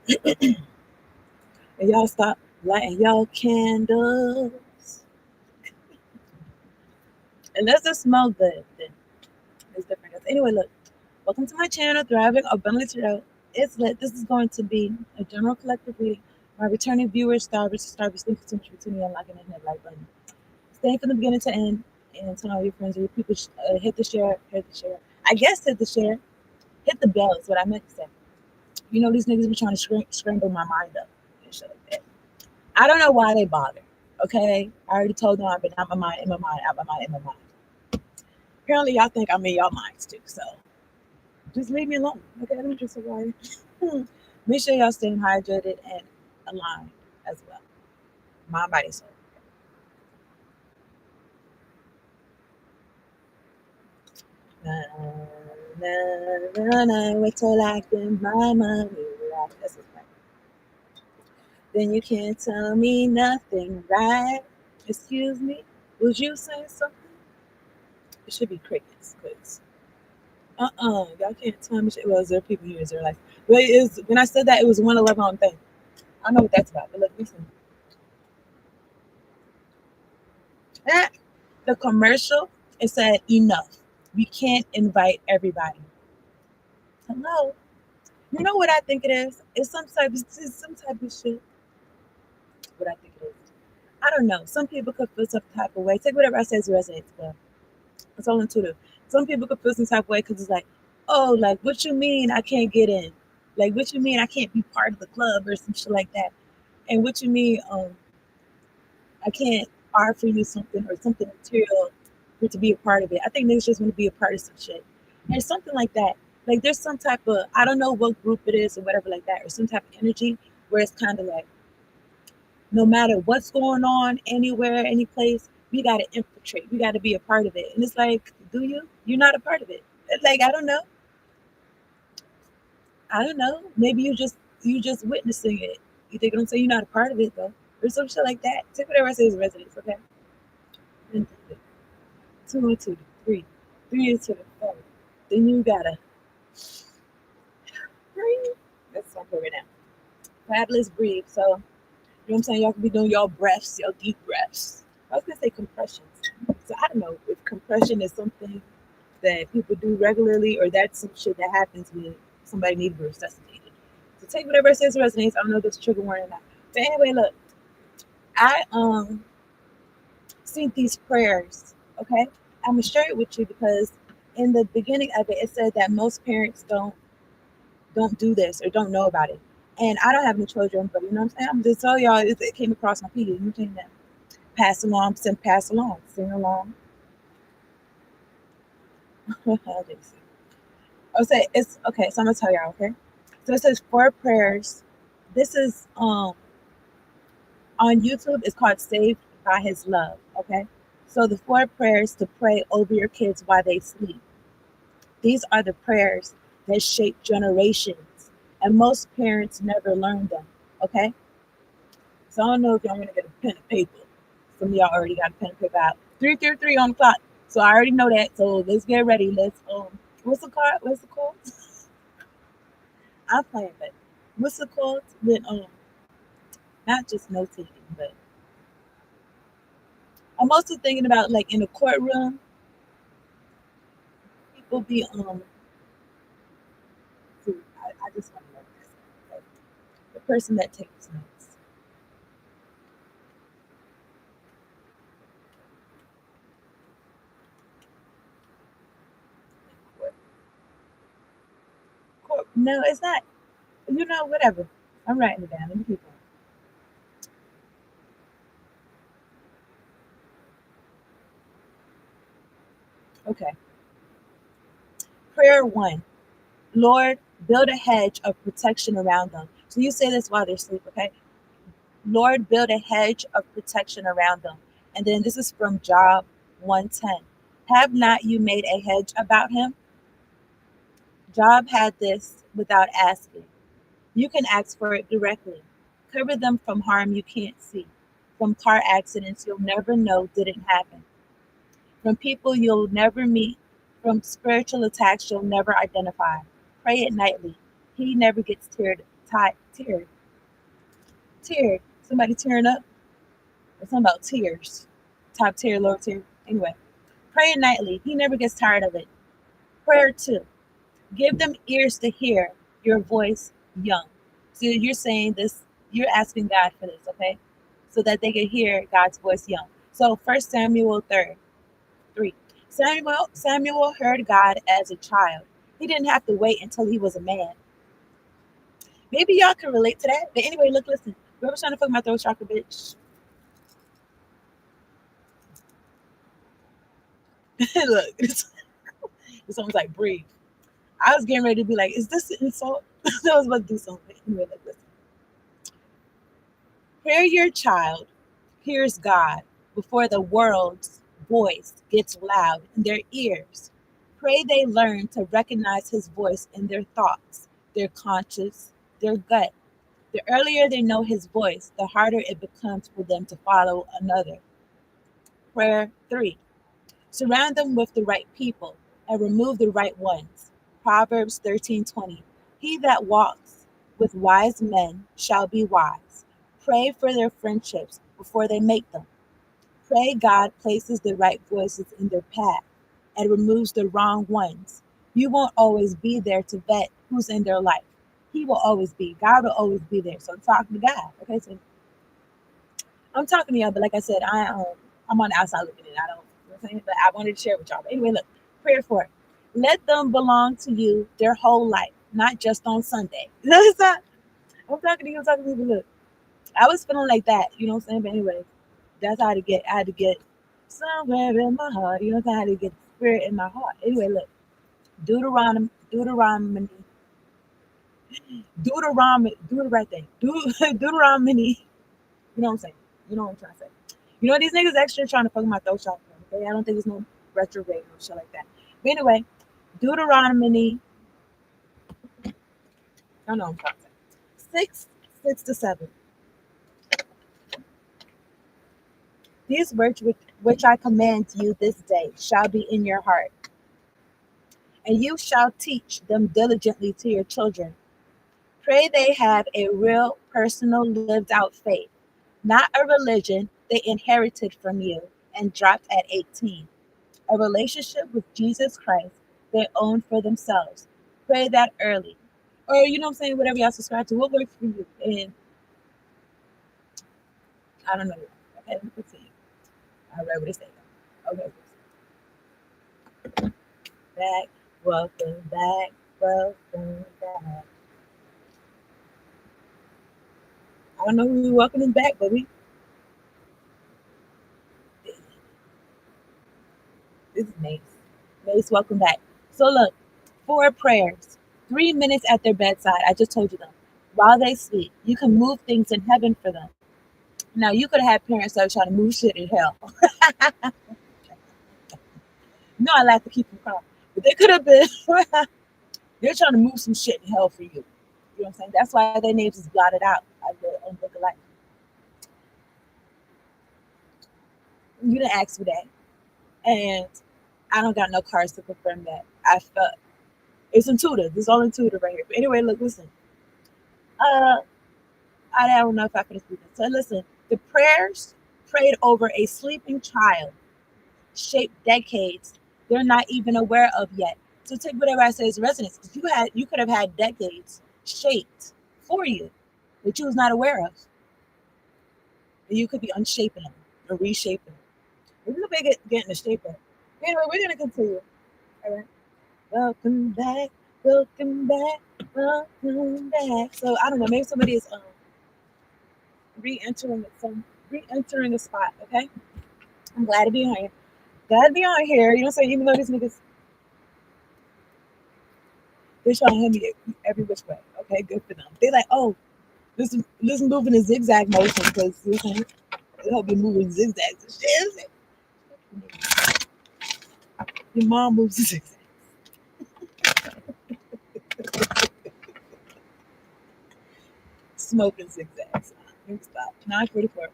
And y'all stop lighting y'all candles. Unless it smells good, then it's different. Anyway, look, welcome to my channel, Thriving Abundantly Tarot. It's lit. This is going to be a general collective reading. My returning viewers, starvers, thank you so much for tuning in, liking, and hit like button. Stay from the beginning to end, and tell all your friends and your people, hit the share, I guess hit the share, hit the bell is what I meant to say. You know, these niggas be trying to scramble my mind up and shit like that. I don't know why they bother. Okay, I already told them I've been out my mind, in my mind, out my mind, in my mind. Apparently, y'all think I'm in y'all minds too. So just leave me alone. Okay, let me just worry. Make sure y'all staying hydrated and aligned as well. Mind, body, soul. Na, na, na, na, wait till I get my money right. That's his right. Then you can't tell me nothing, right? Excuse me, was you saying something? It should be crickets, cause y'all can't tell me shit. Well, there are people here, they're like, but it is when I said that it was 111 on thing. I know what that's about. But look, listen. That the commercial, it said enough. We can't invite everybody. Hello. You know what I think it is? It's some type of shit. What I think it is. I don't know. Some people could feel some type of way. Take whatever I say as resonates, but it's all intuitive. Some people could feel some type of way because it's like, oh, like what you mean I can't get in? Like what you mean I can't be part of the club or some shit like that? And what you mean I can't offer you something or something material for to be a part of it. I think niggas just want to be a part of some shit. And something like that. Like there's some type of I don't know what group it is or whatever like that, or some type of energy where it's kind of like no matter what's going on anywhere, any place, we gotta infiltrate. We gotta be a part of it. And it's like, do you? You're not a part of it. It's like I don't know. I don't know. Maybe you just witnessing it. You think I'm saying you're not a part of it though. Or some shit like that. Take whatever I say as residence, okay? And two into the three, three into the four. Then you gotta breathe. That's what I'm doing right now. Fabulous breathe. So, you know what I'm saying? Y'all can be doing y'all breaths, y'all deep breaths. I was gonna say compressions. So I don't know if compression is something that people do regularly or that's some shit that happens when somebody needs to be resuscitated. So take whatever it says resonates. I don't know if it's trigger warning or not. But anyway, look, I seen these prayers, okay? I'm gonna share it with you because in the beginning of it, it said that most parents don't do this or don't know about it. And I don't have any children, but you know what I'm saying? I'm just telling y'all it came across my feed. You know what I'm saying? That pass along, sing along. I'll say it's okay. So I'm gonna tell y'all, okay? So it says four prayers. This is on YouTube. It's called "Saved by His Love." Okay, so the four prayers to pray over your kids while they sleep. These are the prayers that shape generations, and most parents never learn them. Okay, so I don't know if y'all want to get a pen and paper. Some of y'all already got a pen and paper out. 333 on the clock. So I already know that. So let's get ready. Let's what's the card? What's the call? I'm playing, but what's the call? With not just notating, but I'm also thinking about like in a courtroom, people be I just want to know this. Like, the person that takes notes. Court, no, it's not. You know, whatever. I'm writing it down. Let me keep on. Okay. Prayer one. Lord, build a hedge of protection around them. So you say this while they're asleep, okay? Lord, build a hedge of protection around them. And then this is from Job 110. Have not you made a hedge about him? Job had this without asking. You can ask for it directly. Cover them from harm you can't see, from car accidents you'll never know didn't happen, from people you'll never meet, from spiritual attacks you'll never identify. Pray it nightly. He never gets Tear, tear. Somebody tearing up. Or something about tears. Top tier, lower tier. Anyway, pray nightly. He never gets tired of it. Prayer 2. Give them ears to hear your voice young. So you're saying this, you're asking God for this, okay? So that they can hear God's voice young. So First Samuel 3. Samuel heard God as a child. He didn't have to wait until he was a man. Maybe y'all can relate to that. But anyway, look, listen. Whoever's trying to fuck my throat chakra, bitch. Look, it's almost like breathe. I was getting ready to be like, is this an insult? I was about to do something. Anyway, like, listen. Hear your child hears God before the world's voice gets loud in their ears. Pray they learn to recognize his voice in their thoughts, their conscience, their gut. The earlier they know his voice, the harder it becomes for them to follow another. Prayer 3. Surround them with the right people and remove the right ones. Proverbs 13:20. He that walks with wise men shall be wise. Pray for their friendships before they make them. Pray God places the right voices in their path and removes the wrong ones. You won't always be there to vet who's in their life. He will always be. God will always be there. So I'm talking to God. Okay, so I'm talking to y'all, but like I said, I'm on the outside looking in. I don't, you know what I'm saying? But I wanted to share with y'all. But anyway, look, prayer for it. Let them belong to you their whole life, not just on Sunday. It's not, I'm talking to you, I'm talking to people. Look, I was feeling like that, you know what I'm saying? But anyway, that's how I had to get somewhere in my heart. You know what I'm saying? I had to get the spirit in my heart. Anyway, look, Deuteronomy, do the right thing. Deuteronomy. You know what I'm saying? You know what I'm trying to say. You know these niggas extra trying to fuck my throat chakra. Okay, I don't think it's no retrograde or shit like that. But anyway, Deuteronomy. I don't know what I'm trying to say. 6:6-7. These words which I command you this day shall be in your heart, and you shall teach them diligently to your children. Pray they have a real, personal, lived out faith, not a religion they inherited from you and dropped at 18. A relationship with Jesus Christ they own for themselves. Pray that early. Or, you know what I'm saying, whatever y'all subscribe to, what works for you. And I don't know. Okay, let me continue. All right, what is that? Okay, back. Welcome back. Welcome back. I don't know who we welcoming back, but this is Mace. Mace, welcome back. So look, 4 prayers, 3 minutes at their bedside. I just told you them. While they sleep, you can move things in heaven for them. Now you could have had parents that were trying to move shit in hell. No, I like to keep them calm. But they could have been they're trying to move some shit in hell for you. You know what I'm saying? That's why their names is blotted out of the book of life. You didn't ask for that. And I don't got no cards to confirm that. I felt it's intuitive. It's all intuitive right here. But anyway, look, listen. Uh I don't know if I can speak this. So listen, the prayers prayed over a sleeping child shaped decades they're not even aware of yet. So take whatever I say as resonance, because you could have had decades shaped for you that you was not aware of. And you could be unshaping them or reshaping them. We're gonna be getting a shaper. Anyway, we're gonna continue. All right. Welcome back, welcome back, welcome back. So I don't know, maybe somebody is re-entering re-entering a spot, okay? I'm glad to be on here. Glad to be on here. You know what I'm saying? Even though these niggas they're trying to hit me every which way. Okay, good for them. They like, oh, this move in a zigzag motion because you know what I'm saying? They help you move in zigzags and shit. Your mom moves in zigzags. Smoking zigzags. Let me stop. 9:44.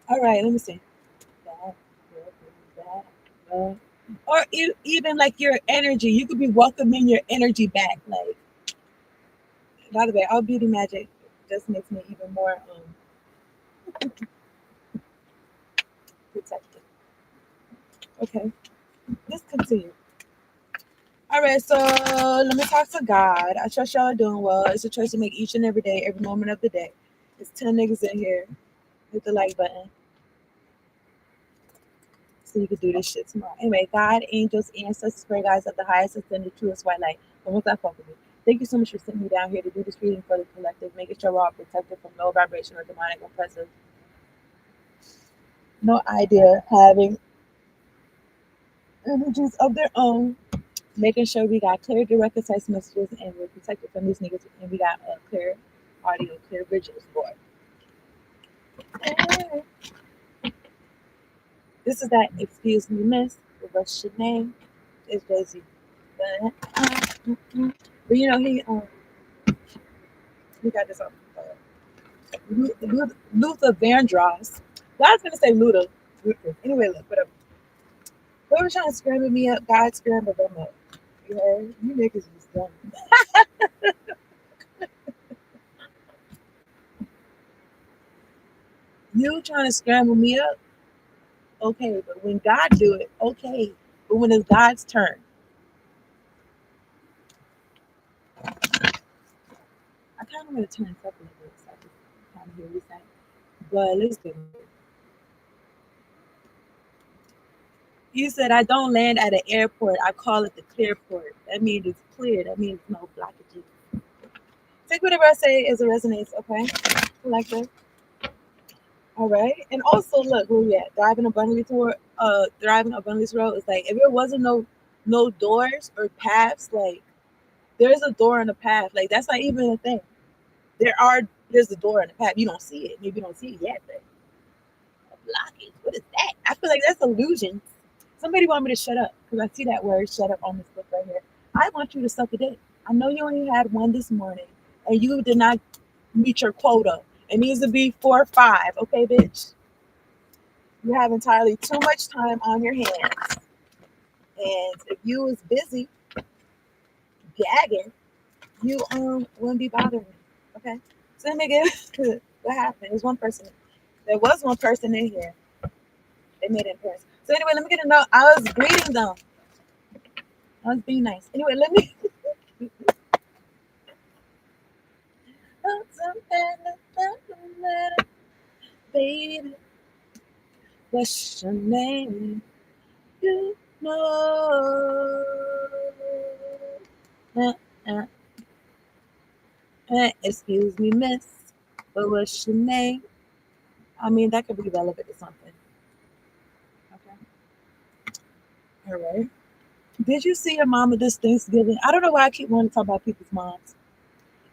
All right, let me see. Or even like your energy, you could be welcoming your energy back. Like By the way, all beauty magic just makes me even more protected. Okay, let's continue. All right, so let me talk to God. I trust y'all are doing well. It's a choice to make each and every day, every moment of the day. There's 10 niggas in here. Hit the like button so you can do this shit tomorrow. Anyway, God, angels, ancestors, prayer guys of the highest ascended, truest white light. Don't want that fuck with me. Thank you so much for sitting me down here to do this reading for the collective, making sure we're all protected from low vibration or demonic oppressive. No idea having energies of their own, making sure we got clear, direct, concise messages and we're protected from these niggas and we got a clear audio, clear visuals for it. This is that excuse me, miss. What's your name? It's Jay-Z. But you know, he got this on Luther Vandross. Well, I was gonna say Luther. Anyway, look, whatever. Whoever trying to scramble me up, God scrambled them up. You heard? You niggas was dumb. You trying to scramble me up, okay, but when God do it, okay. But when it's God's turn, I kind of want to turn this up a little bit so I can kind of hear what you're saying. But let's get it. You said I don't land at an airport. I call it the clear port. That means it's clear. That means no blockages. Take whatever I say as it resonates, okay? Like that. All right. And also look where we at. Driving abundance road is like if there wasn't no doors or paths, like there's a door and a path. Like that's not even a thing. There's a door and a path. You don't see it. Maybe you don't see it yet, but blockage. What is that? I feel like that's illusion. Somebody want me to shut up because I see that word shut up on this book right here. I want you to suck a dick. I know you only had one this morning and you did not meet your quota. It needs to be 4 or 5, okay, bitch? You have entirely too much time on your hands. And if you was busy gagging, you wouldn't be bothering me. Okay. So let me get what happened. There was one person in here. They made it in Paris. So anyway, let me get a note. I was greeting them. I was being nice. Anyway, let me baby, what's your name? You know. Uh, uh, excuse me, miss, but what's your name? I mean, that could be relevant to something. Okay. All right. Did you see your mama this Thanksgiving? I don't know why I keep wanting to talk about people's moms.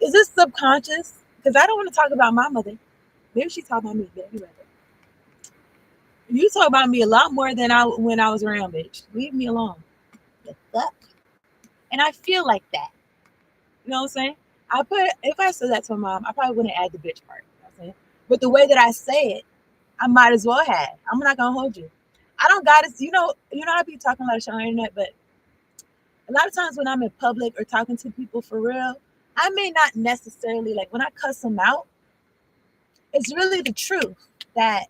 Is this subconscious? Because I don't want to talk about my mother. Maybe she talk about me. Yeah, you right. You talk about me a lot more than I when I was around, bitch. Leave me alone. The fuck? And I feel like that. You know what I'm saying? If I said that to my mom, I probably wouldn't add the bitch part. You know what I'm saying? But the way that I say it, I might as well have. I'm not gonna hold you. I don't gotta I be talking a lot of shit on the internet, but a lot of times when I'm in public or talking to people for real, I may not necessarily like when I cuss them out, it's really the truth that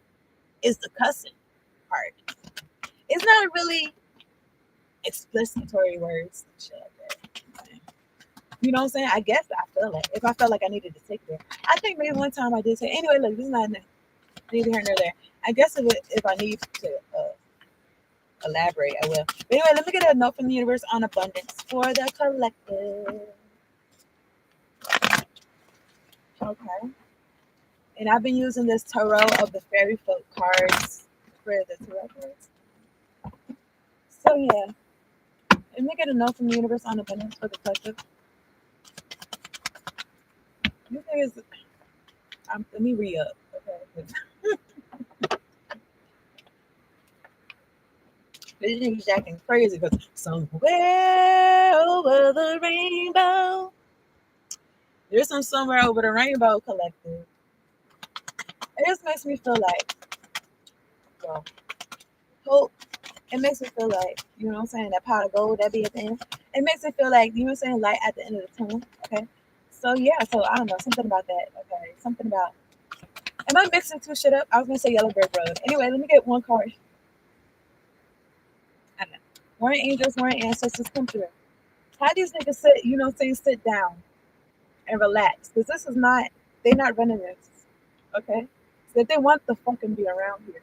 is the cussing part. It's not really explicitory words and shit like that. You know what I'm saying? I guess I feel it. If I felt like I needed to take it. I think maybe one time I did say, anyway, look, this is not neither here nor there. I guess if I need to elaborate, I will. But anyway, let me get a note from the universe on abundance for the collective. Okay. And I've been using this tarot of the fairy folk cards for the tarot cards. So yeah. Let me get a note from the universe on abundance for the collective. You guys, let me re up. Okay. This nigga's acting crazy because somewhere over the rainbow. There's some somewhere over the rainbow collective. It just makes me feel like, well, hope. It makes me feel like, you know what I'm saying, that pot of gold that be at the end. It makes me feel like, you know what I'm saying, light at the end of the tunnel. Okay. So yeah, so I don't know, something about that. Okay, something about. Am I mixing two shit up? I was gonna say Yellow Brick Road. Anyway, let me get one card. I don't know. Warring angels, warring ancestors, come through. How these niggas sit? You know, what I'm saying, sit down and relax, because this is not. They're not running this. Okay, so if they want to fucking be around here,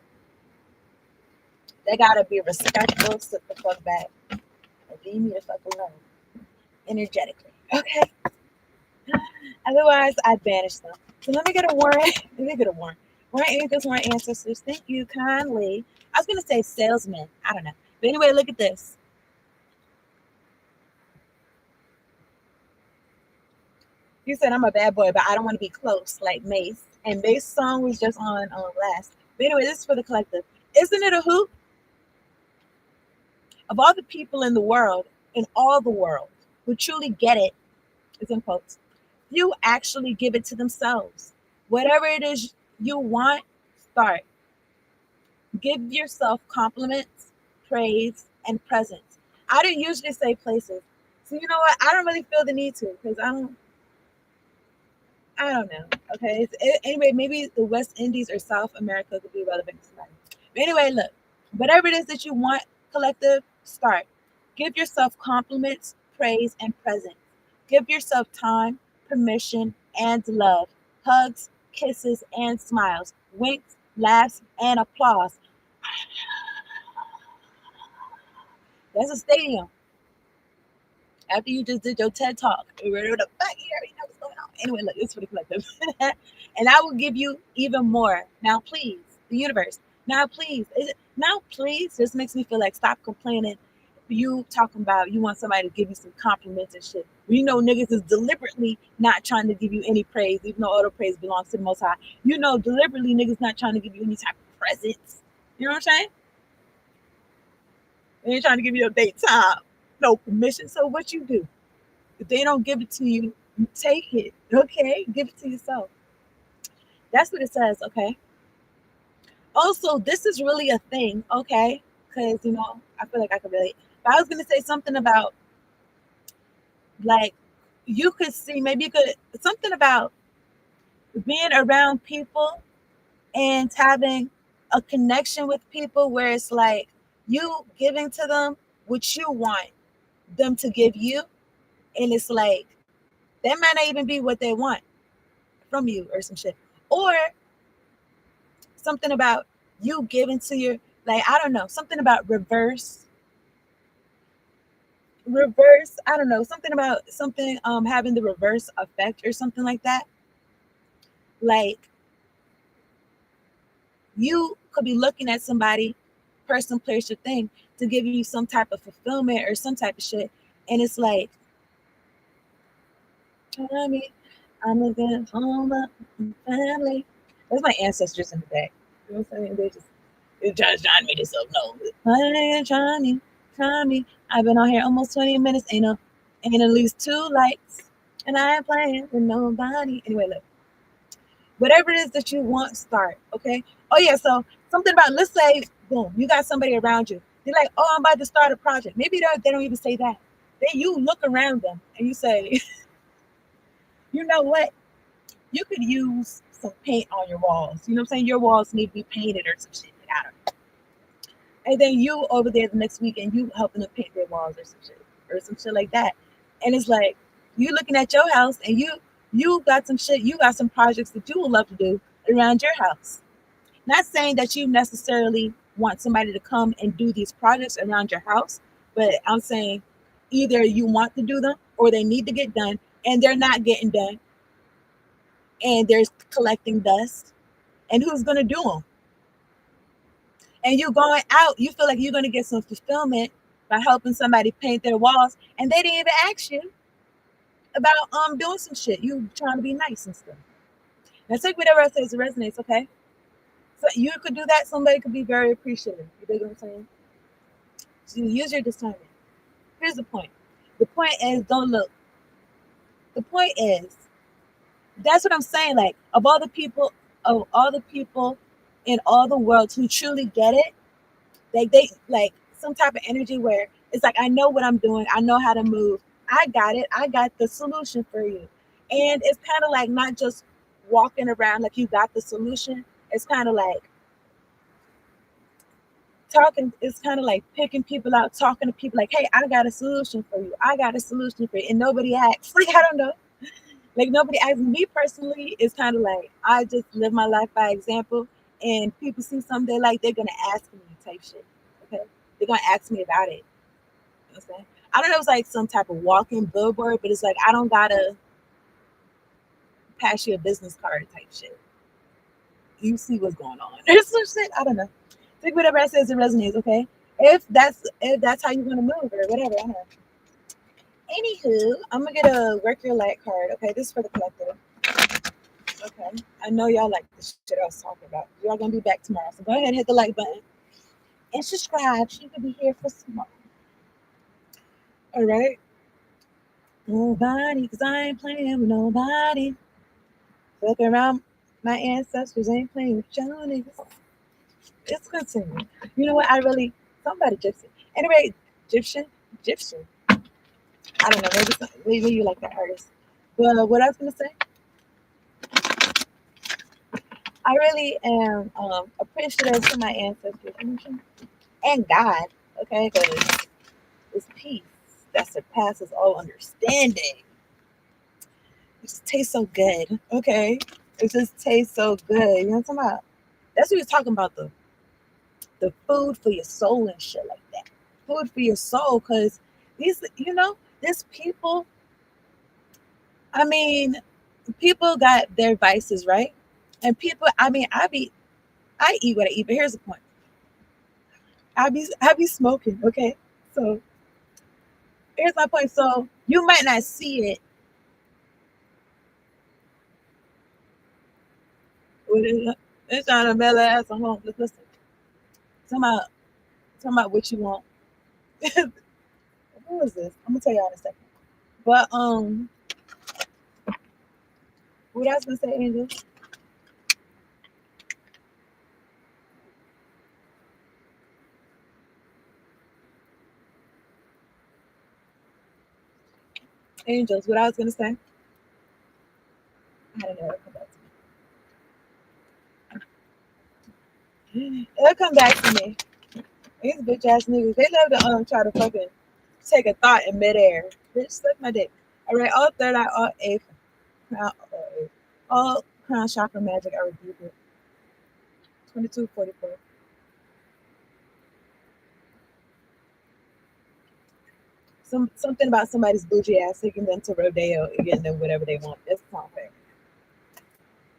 they gotta be respectful. Sit the fuck back and leave me the fuck alone, energetically. Okay. Otherwise, I'd banish them. So let me get a warrant. Let me get a warrant. Warrant angels, warrant ancestors. Thank you kindly. I was gonna say salesman. I don't know. But anyway, look at this. You said I'm a bad boy, but I don't want to be close like Mace. And Mace's song was just on last. But anyway, this is for the collective. Isn't it a hoop? Of all the people in all the world, who truly get it, it's in quotes, you actually give it to themselves. Whatever it is you want, start. Give yourself compliments, praise, and presents. I don't usually say places. So you know what? I don't really feel the need to, because I don't know. Okay. Anyway, maybe the West Indies or South America could be relevant to somebody. But anyway, look, whatever it is that you want, collective, start. Give yourself compliments, praise, and presents. Give yourself time, permission, and love. Hugs, kisses, and smiles. Winks, laughs, and applause. That's a stadium. After you just did your TED talk, you already know what's going on. Anyway, look, it's for the collective. And I will give you even more. Now, please, the universe. Now, please. Now, please, this makes me feel like stop complaining. You talking about you want somebody to give you some compliments and shit. You know, niggas is deliberately not trying to give you any praise, even though all the praise belongs to the Most High. You know, deliberately niggas not trying to give you any type of presents. You know what I'm saying? They ain't trying to give you no date time, no permission. So what you do? If they don't give it to you, you take it. Okay, give it to yourself. That's what it says. Okay. Also, this is really a thing. Okay, because I feel like I could relate. But I was gonna say something about like you could see maybe you could something about being around people and having a connection with people where it's like you giving to them what you want them to give you, and it's like that might not even be what they want from you or some shit. Or something about you giving to your, like, I don't know, something about reverse, I don't know, something about something having the reverse effect or something like that. Like you could be looking at somebody, person, place, or thing to give you some type of fulfillment or some type of shit. And it's like, I mean, I'm looking home up family. That's my ancestors in the back. You know what I'm saying? They just trying to make this up. No. Try me. I've been on here almost 20 minutes. Ain't at least 2 likes. And I ain't playing with nobody. Anyway, look. Whatever it is that you want, start. Okay. Oh yeah. So something about, let's say, boom, you got somebody around you. They're like, oh, I'm about to start a project. Maybe they don't even say that. You look around them and you say, you know what? You could use some paint on your walls. You know what I'm saying? Your walls need to be painted or some shit. I don't know. And then you over there the next week and you helping them paint their walls or some shit like that. And it's like you looking at your house and you got some shit, you got some projects that you would love to do around your house. Not saying that you necessarily want somebody to come and do these projects around your house, but I'm saying either you want to do them or they need to get done and they're not getting done and they're collecting dust. And who's going to do them? And you going out, you feel like you're going to get some fulfillment by helping somebody paint their walls, and they didn't even ask you about doing some shit. You trying to be nice and stuff. Now take whatever I say as it resonates, okay? So you could do that. Somebody could be very appreciative. You dig what I'm saying? So you use your discernment. Here's the point. The point is, don't look. The point is, that's what I'm saying. Like of all the people in all the world who truly get it, they like some type of energy where it's like, I know what I'm doing. I know how to move. I got it. I got the solution for you. And it's kind of like not just walking around like you got the solution. It's kind of like talking, it's kind of like picking people out, talking to people like, hey, I got a solution for you. I got a solution for you. And nobody asks. Like, I don't know. Like nobody asks me personally. It's kind of like I just live my life by example. And people see something they like, they're gonna ask me type shit. Okay. They're gonna ask me about it. You know what I'm saying? I don't know if it's like some type of walking billboard, but it's like I don't gotta pass you a business card type shit. You see what's going on. There's some shit. I don't know. Take whatever I says it resonates, okay? If that's how you want to move or whatever. I don't know. Anywho, I'm gonna get a work your light card. Okay, this is for the collective. Okay, I know y'all like the shit I was talking about. Y'all gonna be back tomorrow, so go ahead and hit the like button and subscribe. So you can be here for tomorrow. All right. Nobody, cause I ain't playing with nobody. Look around, my ancestors ain't playing with y'all niggas. It's continuing. You know what? I really somebody gypsy. Anyway, Egyptian. I don't know. Maybe you like that artist. But what I was gonna say, I really am appreciative to my ancestors and God. Okay, because it's peace that surpasses all understanding. It just tastes so good. Okay, it just tastes so good. You know what I'm talking about? That's what he's talking about, the food for your soul and shit like that. Food for your soul, because there's people. I mean, people got their vices, right? And people, I mean, I eat what I eat, but here's the point. I be smoking, okay? So here's my point. So you might not see it. It's trying to mail ass a home. Listen, talking about, talking about what you want. Who is this? I'm gonna tell y'all in a second. But what I was gonna say, Angel. Angels, what I was gonna say. I don't know. It'll come back to me. These bitch ass niggas, they love to try to fucking take a thought in midair. Bitch, suck my dick. All right, all third eye, all eighth, all crown chakra magic. I rebuke it. 2244. Something about somebody's bougie ass taking them to rodeo and getting them whatever they want. That's not fair.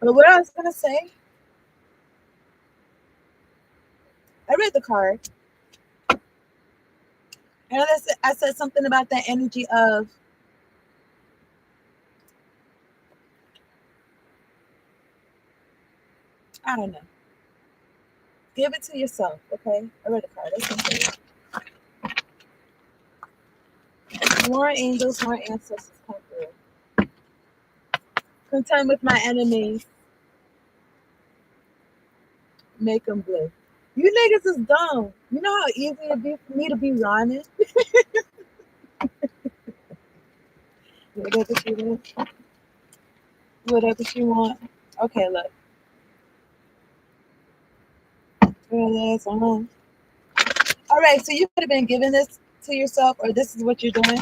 But what I was gonna say, I read the card and I said something about that energy of I don't know. Give it to yourself, okay? I read the card. That's something. More angels, more ancestors come through. Contend with my enemies, make them blue. You niggas is dumb. You know how easy it'd be for me to be rhyming? Whatever she want. Whatever she want. Okay, look. All right, so you could have been giving this to yourself, or this is what you're doing.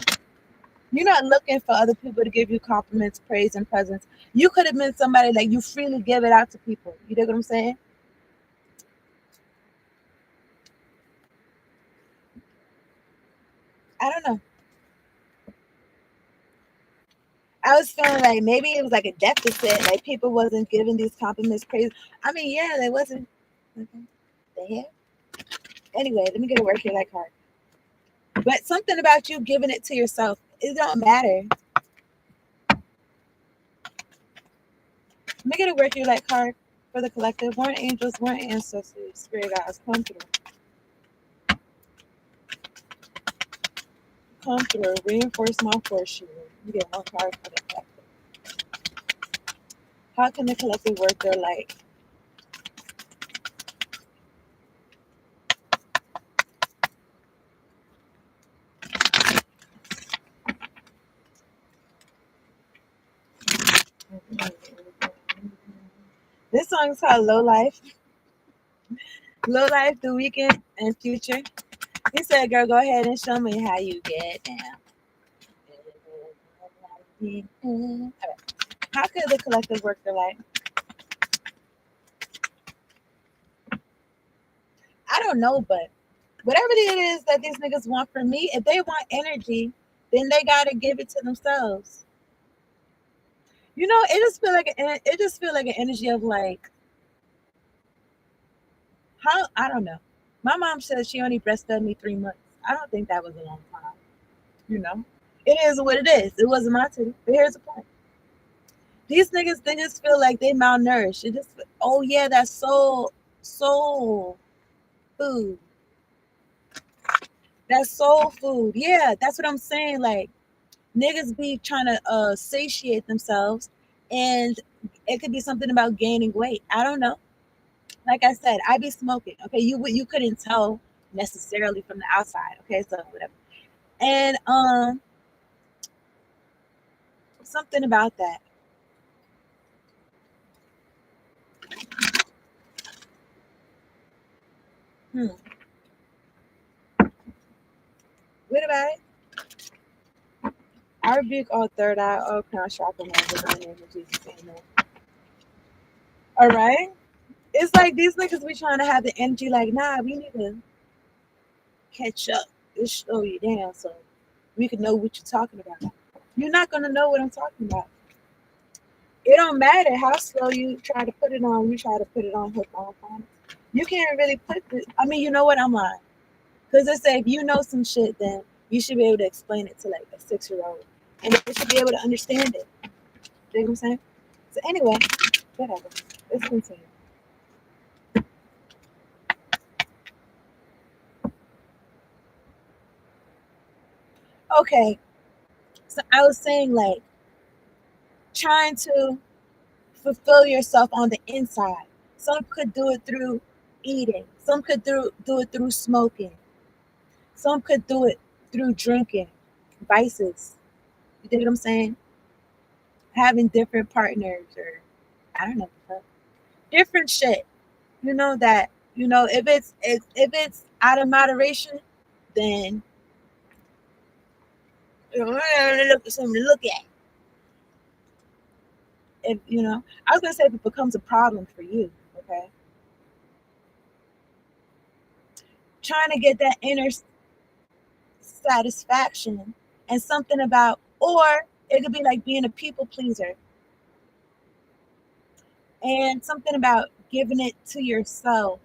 You're not looking for other people to give you compliments, praise, and presents. You could have been somebody like you freely give it out to people. You know what I'm saying? I don't know. I was feeling like maybe it was like a deficit, like people wasn't giving these compliments, praise. I mean, yeah, they wasn't. Okay. The hell? Anyway, let me get a work here like card. But something about you giving it to yourself, it don't matter. Let me get a work here like card for the collective. Warrant angels, warrant ancestors, spirit guides, come through. Come through. Reinforce my force you. You get one card for the collective. How can the collective work their light? song is called Low Life. Low Life, The Weekend and Future. He said, girl, go ahead and show me how you get down. All right. How could the collective work their life? I don't know, but whatever it is that these niggas want from me, if they want energy, then they gotta give it to themselves. You know, it just feel like an energy of like how I don't know. My mom said she only breastfed me 3 months. I don't think that was a long time. You know, it is what it is. It wasn't my titty. But here's the point: these niggas they just feel like they malnourished. It just oh yeah, that's soul food. That's soul food. Yeah, that's what I'm saying. Like niggas be trying to satiate themselves, and it could be something about gaining weight. I don't know. Like I said, I be smoking. Okay, you couldn't tell necessarily from the outside. Okay, so whatever. And something about that. Hmm. What about it? I rebuke all third eye, all crown chakra members in the name of Jesus. Amen. All right. It's like these niggas be trying to have the energy. Like, nah, we need to catch up. This slow you down so we can know what you're talking about. You're not gonna know what I'm talking about. It don't matter how slow you try to put it on. You try to put it on hook on phone. You can't really put the. I mean, you know what? I'm lying because they say if you know some shit, then you should be able to explain it to like a 6-year-old, and they should be able to understand it. You know what I'm saying? So anyway, whatever. Let's continue. Okay, so I was saying like trying to fulfill yourself on the inside. Some could do it through eating. Some could do it through smoking. Some could do it through drinking, vices. You dig what I'm saying? Having different partners or I don't know, different shit. You know that if it's out of moderation, then something to look at. If I was gonna say if it becomes a problem for you, okay, trying to get that inner satisfaction and something about, or it could be like being a people pleaser and something about giving it to yourself.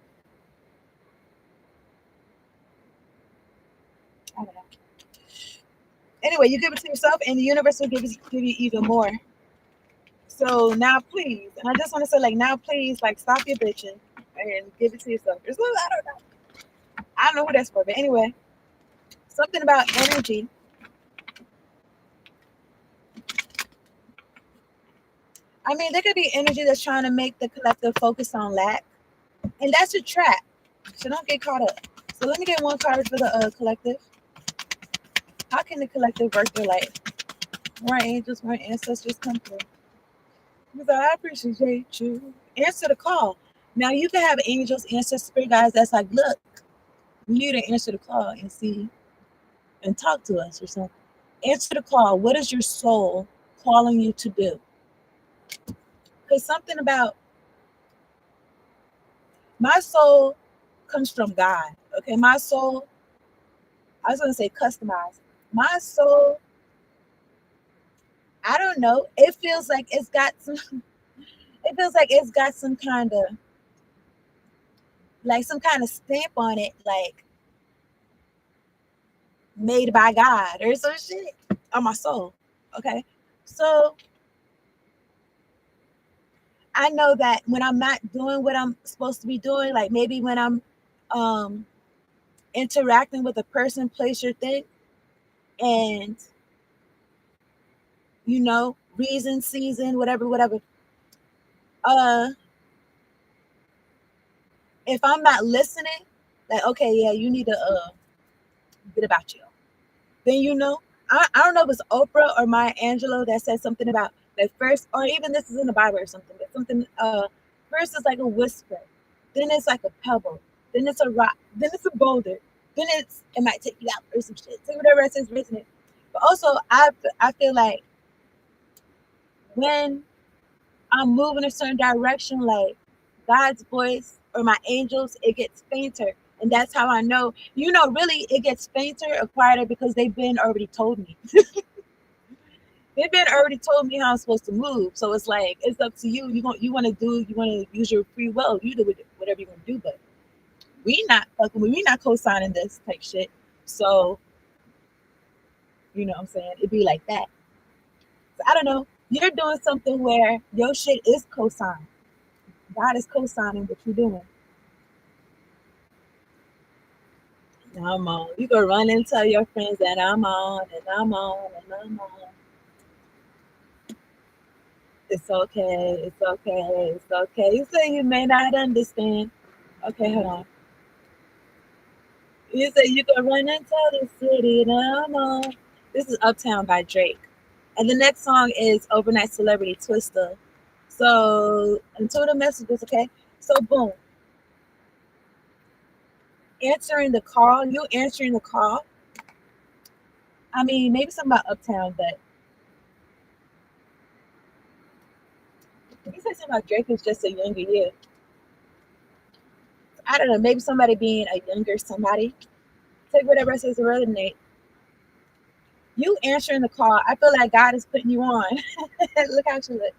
I don't know. Anyway, you give it to yourself, and the universe will give you even more. So now, please, and I just want to say, like, now, please, like, stop your bitching and give it to yourself. I don't know. I don't know who that's for, but anyway, something about energy. I mean, there could be energy that's trying to make the collective focus on lack, and that's a trap. So don't get caught up. So let me get one card for the collective. How can the collective work their life? More angels, more ancestors come through. Because I appreciate you. Answer the call. Now you can have angels, ancestors, spirit guys that's like, look, we need to answer the call and see and talk to us or something. Answer the call. What is your soul calling you to do? Because something about my soul comes from God. Okay, my soul, I was gonna say customized. My soul, I don't know. It feels like it's got some it feels like it's got some kind of stamp on it, like made by God or some shit on my soul. Okay. So I know that when I'm not doing what I'm supposed to be doing, like maybe when I'm um interacting with a person, place, or thing, and reason, season, whatever. Uh, if I'm not listening, like, okay, yeah, you need to get about you. Then I don't know if it's Oprah or Maya Angelou that said something about like first, or even this is in the Bible or something, but something. First it's like a whisper, then it's like a pebble, then it's a rock, then it's a boulder, then it might take you out or some shit. Take whatever it says resonate. But also I feel like when I'm moving a certain direction, like God's voice or my angels, it gets fainter. And that's how I know, really it gets fainter or quieter because they've been already told me. They've been already told me how I'm supposed to move. So it's like it's up to you. You want to use your free will. You do whatever you want to do, but we not co-signing this type shit. So you know what I'm saying? It'd be like that. So I don't know. You're doing something where your shit is co-signed. God is co-signing what you're doing. I'm on. You go run and tell your friends that I'm on and I'm on and I'm on. It's okay. It's okay. It's okay. You say you may not understand. Okay, hold on. You say you can run and tell the city that I'm on. This is Uptown by Drake. And the next song is Overnight Celebrity Twister. So until the messages, okay? So boom. Answering the call, you answering the call. I mean, maybe something about Uptown, but you said something about Drake was just a younger you. I don't know, maybe somebody being a younger somebody. Take whatever says to resonate. You answering the call, I feel like God is putting you on. Look how she look.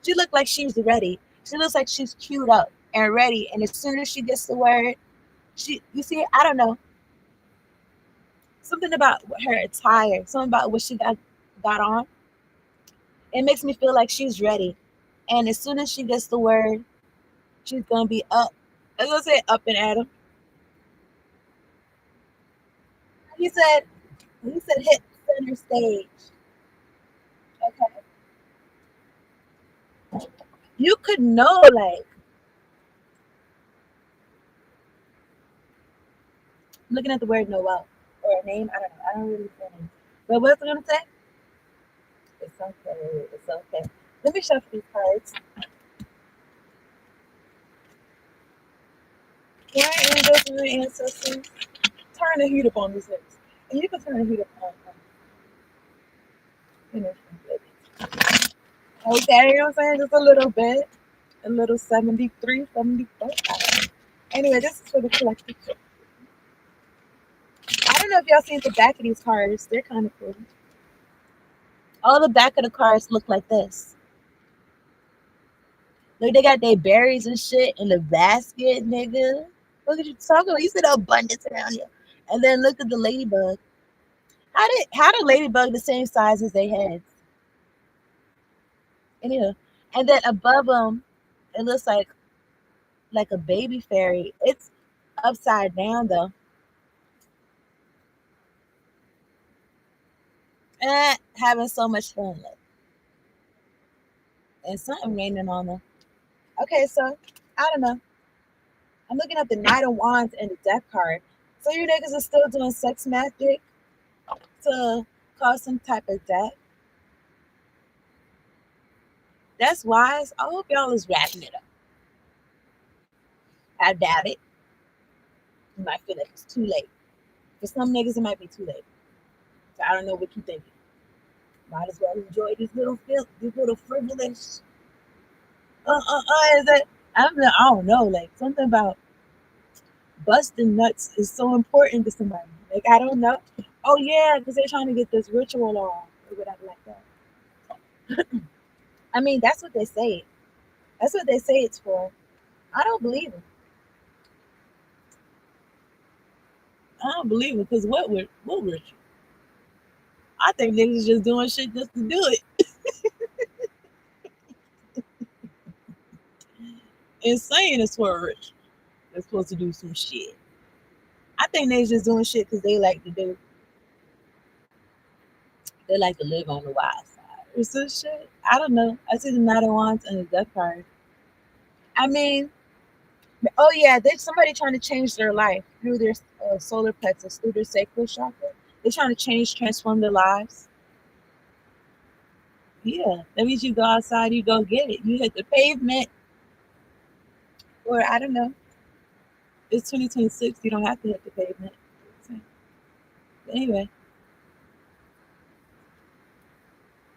She looked like she's ready. She looks like she's queued up and ready. And as soon as she gets the word, you see, I don't know, something about her attire, something about what she got on. It makes me feel like she's ready. And as soon as she gets the word, she's gonna be up. I was gonna say up and at him. He said, hit center stage. Okay. You could know, like, looking at the word Noel or a name. I don't know. I don't really know. But what's it gonna say? It's okay. It's okay. Let me shuffle these cards. My angels and my ancestors. Turn the heat up on these lips. And you can turn the heat up on finish. Okay, you know what I'm saying? Just a little bit. A little 73, 74. Anyway, this is for the collective. I don't know if y'all seen the back of these cards. They're kind of cool. All the back of the cards look like this. Look, they got their berries and shit in the basket, nigga. Look at you talking about. You said abundance around here. And then look at the ladybug. How did ladybug the same size as they heads? Anyway, and then above them, it looks like a baby fairy. It's upside down though. Having so much fun, like, and something raining on them. Okay, so I don't know. I'm looking at the Knight of Wands and the Death card. So you niggas are still doing sex magic to cause some type of death. That's wise. I hope y'all is wrapping it up. I doubt it. You might feel like it's too late. For some niggas, it might be too late. So I don't know what you thinking. Might as well enjoy these little frivolous. Is that? I don't know. Like something about busting nuts is so important to somebody. Like I don't know. Oh yeah, because they're trying to get this ritual on or whatever like that. I mean, that's what they say. That's what they say it's for. I don't believe it. I don't believe it because what ritual? I think niggas just doing shit just to do it. Insane is for a ritual. They're supposed to do some shit. I think they're just doing shit because they like to do. They like to live on the wild side or some shit. I don't know. I see the Knight of Wands and the Death card. I mean, oh yeah, there's somebody trying to change their life through their solar plexus, through their sacral chakra. They're trying to transform their lives. Yeah, that means you go outside, you go get it. You hit the pavement, or I don't know. It's 2026. You don't have to hit the pavement. So, anyway,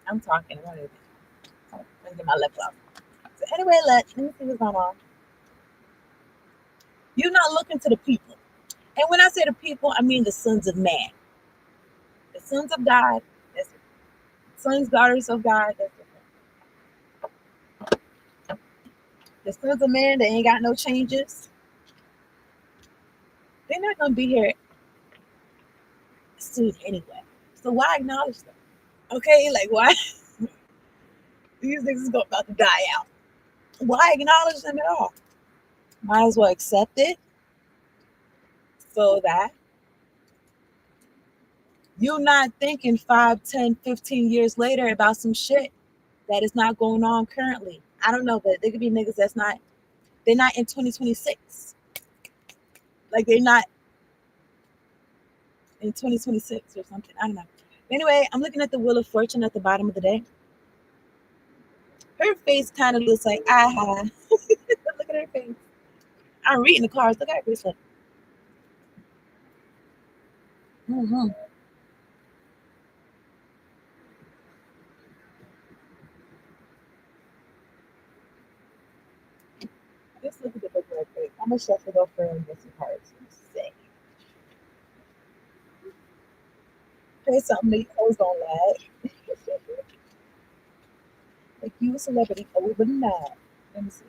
I'm talking. What is it? I'm gonna get my laptop. So anyway, let me see what's going on. You're not looking to the people. And when I say the people, I mean the sons of man. The sons of God, that's it. Sons, daughters of God, that's it. The sons of man, they ain't got no changes. They're not gonna be here soon anyway. So why acknowledge them? Okay, like why these niggas is about to die out? Why acknowledge them at all? Might as well accept it so that you're not thinking 5, 10, 15 years later about some shit that is not going on currently. I don't know, but there could be niggas that's not, they're not in 2026. Like they're not in 2026 or something. I don't know. Anyway, I'm looking at the Wheel of Fortune at the bottom of the day. Her face kind of looks like, aha. Look at her face. I'm reading the cards. Look at her face. Like, mm-hmm. Just look at the book real quick. I'm going to shuffle it over and get some cards. Let's see. Say something that you always don't like. Like you a celebrity overnight. Let me see.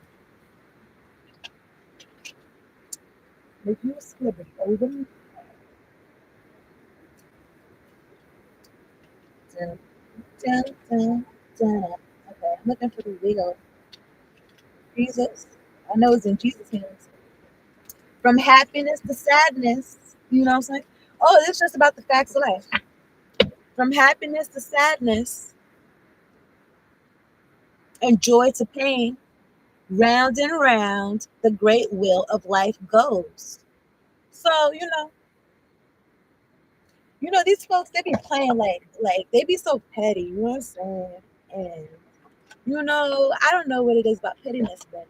Like you a celebrity overnight. Dun, dun, dun, dun. Okay, I'm looking for the wheel. Jesus. I know it's in Jesus' hands. From happiness to sadness. You know what I'm saying? Oh, it's just about the facts of life. From happiness to sadness and joy to pain, round and round the great wheel of life goes. So, these folks they be playing like they be so petty, you know what I'm saying? And I don't know what it is about pettiness, but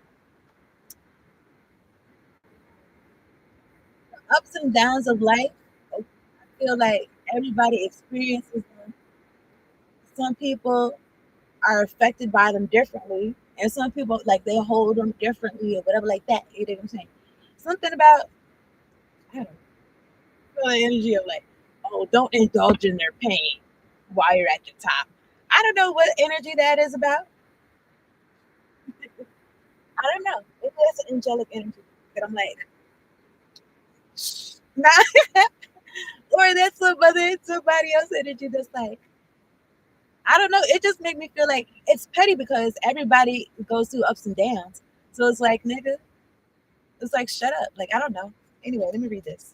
ups and downs of life, I feel like everybody experiences them. Some people are affected by them differently, and some people like they hold them differently or whatever like that. You know what I'm saying? Something about I don't know, feel the energy of like, oh, don't indulge in their pain while you're at the top. I don't know what energy that is about. I don't know. Maybe that's an angelic energy that I'm like, nah, or that's somebody else energy that's like, I don't know. It just make me feel like it's petty because everybody goes through ups and downs. So it's like, nigga, it's like, shut up. Like, I don't know. Anyway, let me read this.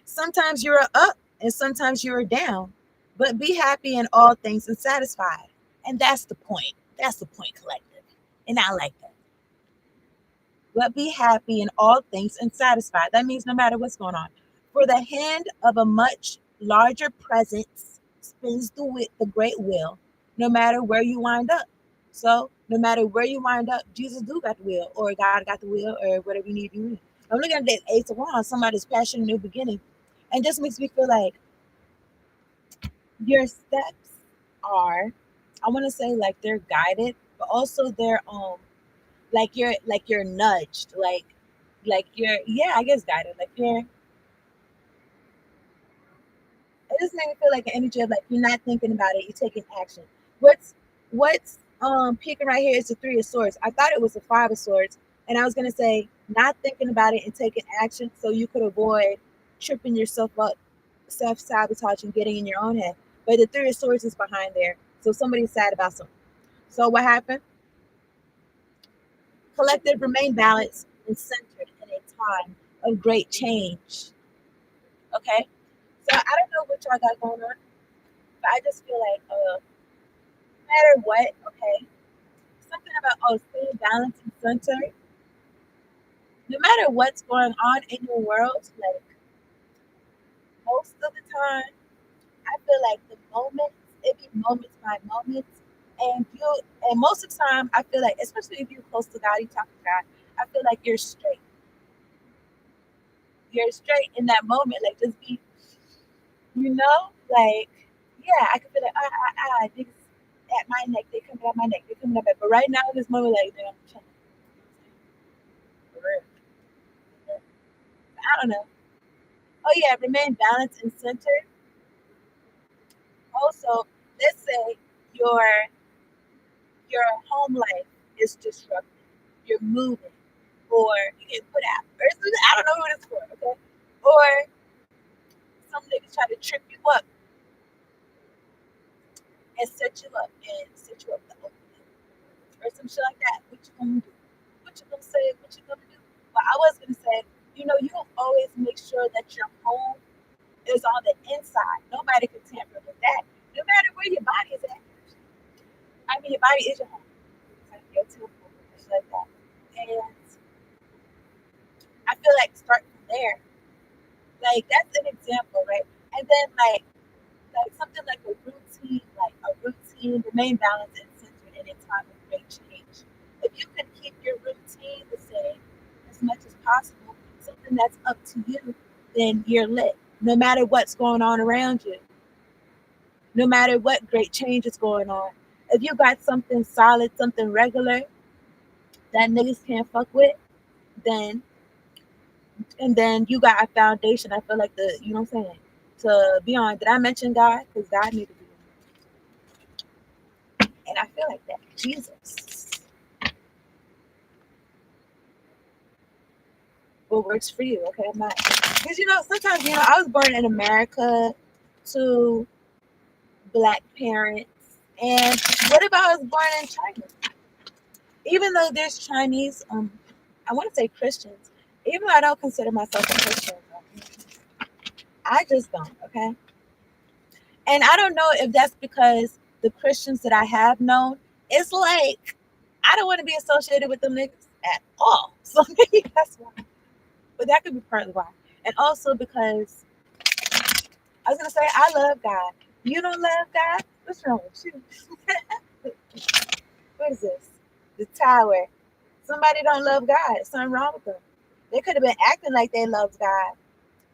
Sometimes you're up and sometimes you're down, but be happy in all things and satisfied. And that's the point. That's the point, collective. And I like that. But be happy in all things and satisfied. That means no matter what's going on. For the hand of a much larger presence spins the great wheel, no matter where you wind up. So no matter where you wind up, Jesus do got the wheel, or God got the wheel, or whatever you need to do. I'm looking at that Ace of Wands, somebody's passion, new beginning, and just makes me feel like your steps are, I want to say like they're guided, but also they're like you're nudged, like you're, yeah, I guess guided, like you're, it just made me feel like an energy of like you're not thinking about it, you're taking action. What's peeking right here is the Three of Swords. I thought it was the Five of Swords, and I was gonna say not thinking about it and taking action so you could avoid tripping yourself up, self-sabotage and getting in your own head. But the Three of Swords is behind there, so somebody's sad about something. So what happened? Collective remain balanced and centered in a time of great change. Okay, so I don't know what y'all got going on, but I just feel like no matter what, okay, something about staying balanced and centered. No matter what's going on in your world, like most of the time, I feel like the moment. it be moments by moments, and most of the time I feel like, especially if you're close to God, you talk to God, I feel like you're straight in that moment, like just be, like, yeah, I could feel like niggas at my neck, they coming at my neck, they coming up at, but right now in this moment, like, damn, I'm chilling. For real. I don't know. Oh yeah, remain balanced and centered. Also, let's say your your home life is disrupted. You're moving, or you get put out, or something. I don't know who it's for, okay? Or some niggas try to trip you up and set you up the open, or some shit like that. What you gonna do? What you gonna say? What you gonna do? But I was gonna say, you always make sure that your home is on the inside. Nobody can tamper with that. No matter where your body is at. I mean, your body is your home. It's like your temple, and shit like that. And I feel like start from there. Like that's an example, right? And then like something like a routine, remain balanced and centered in a time of great change. If you can keep your routine the same as much as possible, something that's up to you, then you're lit. No matter what's going on around you, no matter what great change is going on. If you got something solid, something regular that niggas can't fuck with, then and then you got a foundation. I feel like you know what I'm saying, to be on. Did I mention God? Because God needed to be on. And I feel like that. Jesus. What works for you? Okay, I'm not. Because sometimes I was born in America to black parents, and what if I was born in China? Even though there's Chinese, I want to say Christians. Even though I don't consider myself a Christian, I just don't. Okay. And I don't know if that's because the Christians that I have known, it's like I don't want to be associated with them niggas at all. So maybe that's why. But that could be partly why. And also because I was gonna say I love God. You don't love God? What's wrong with you? What is this? The tower. Somebody don't love God. Something wrong with them. They could have been acting like they loved God,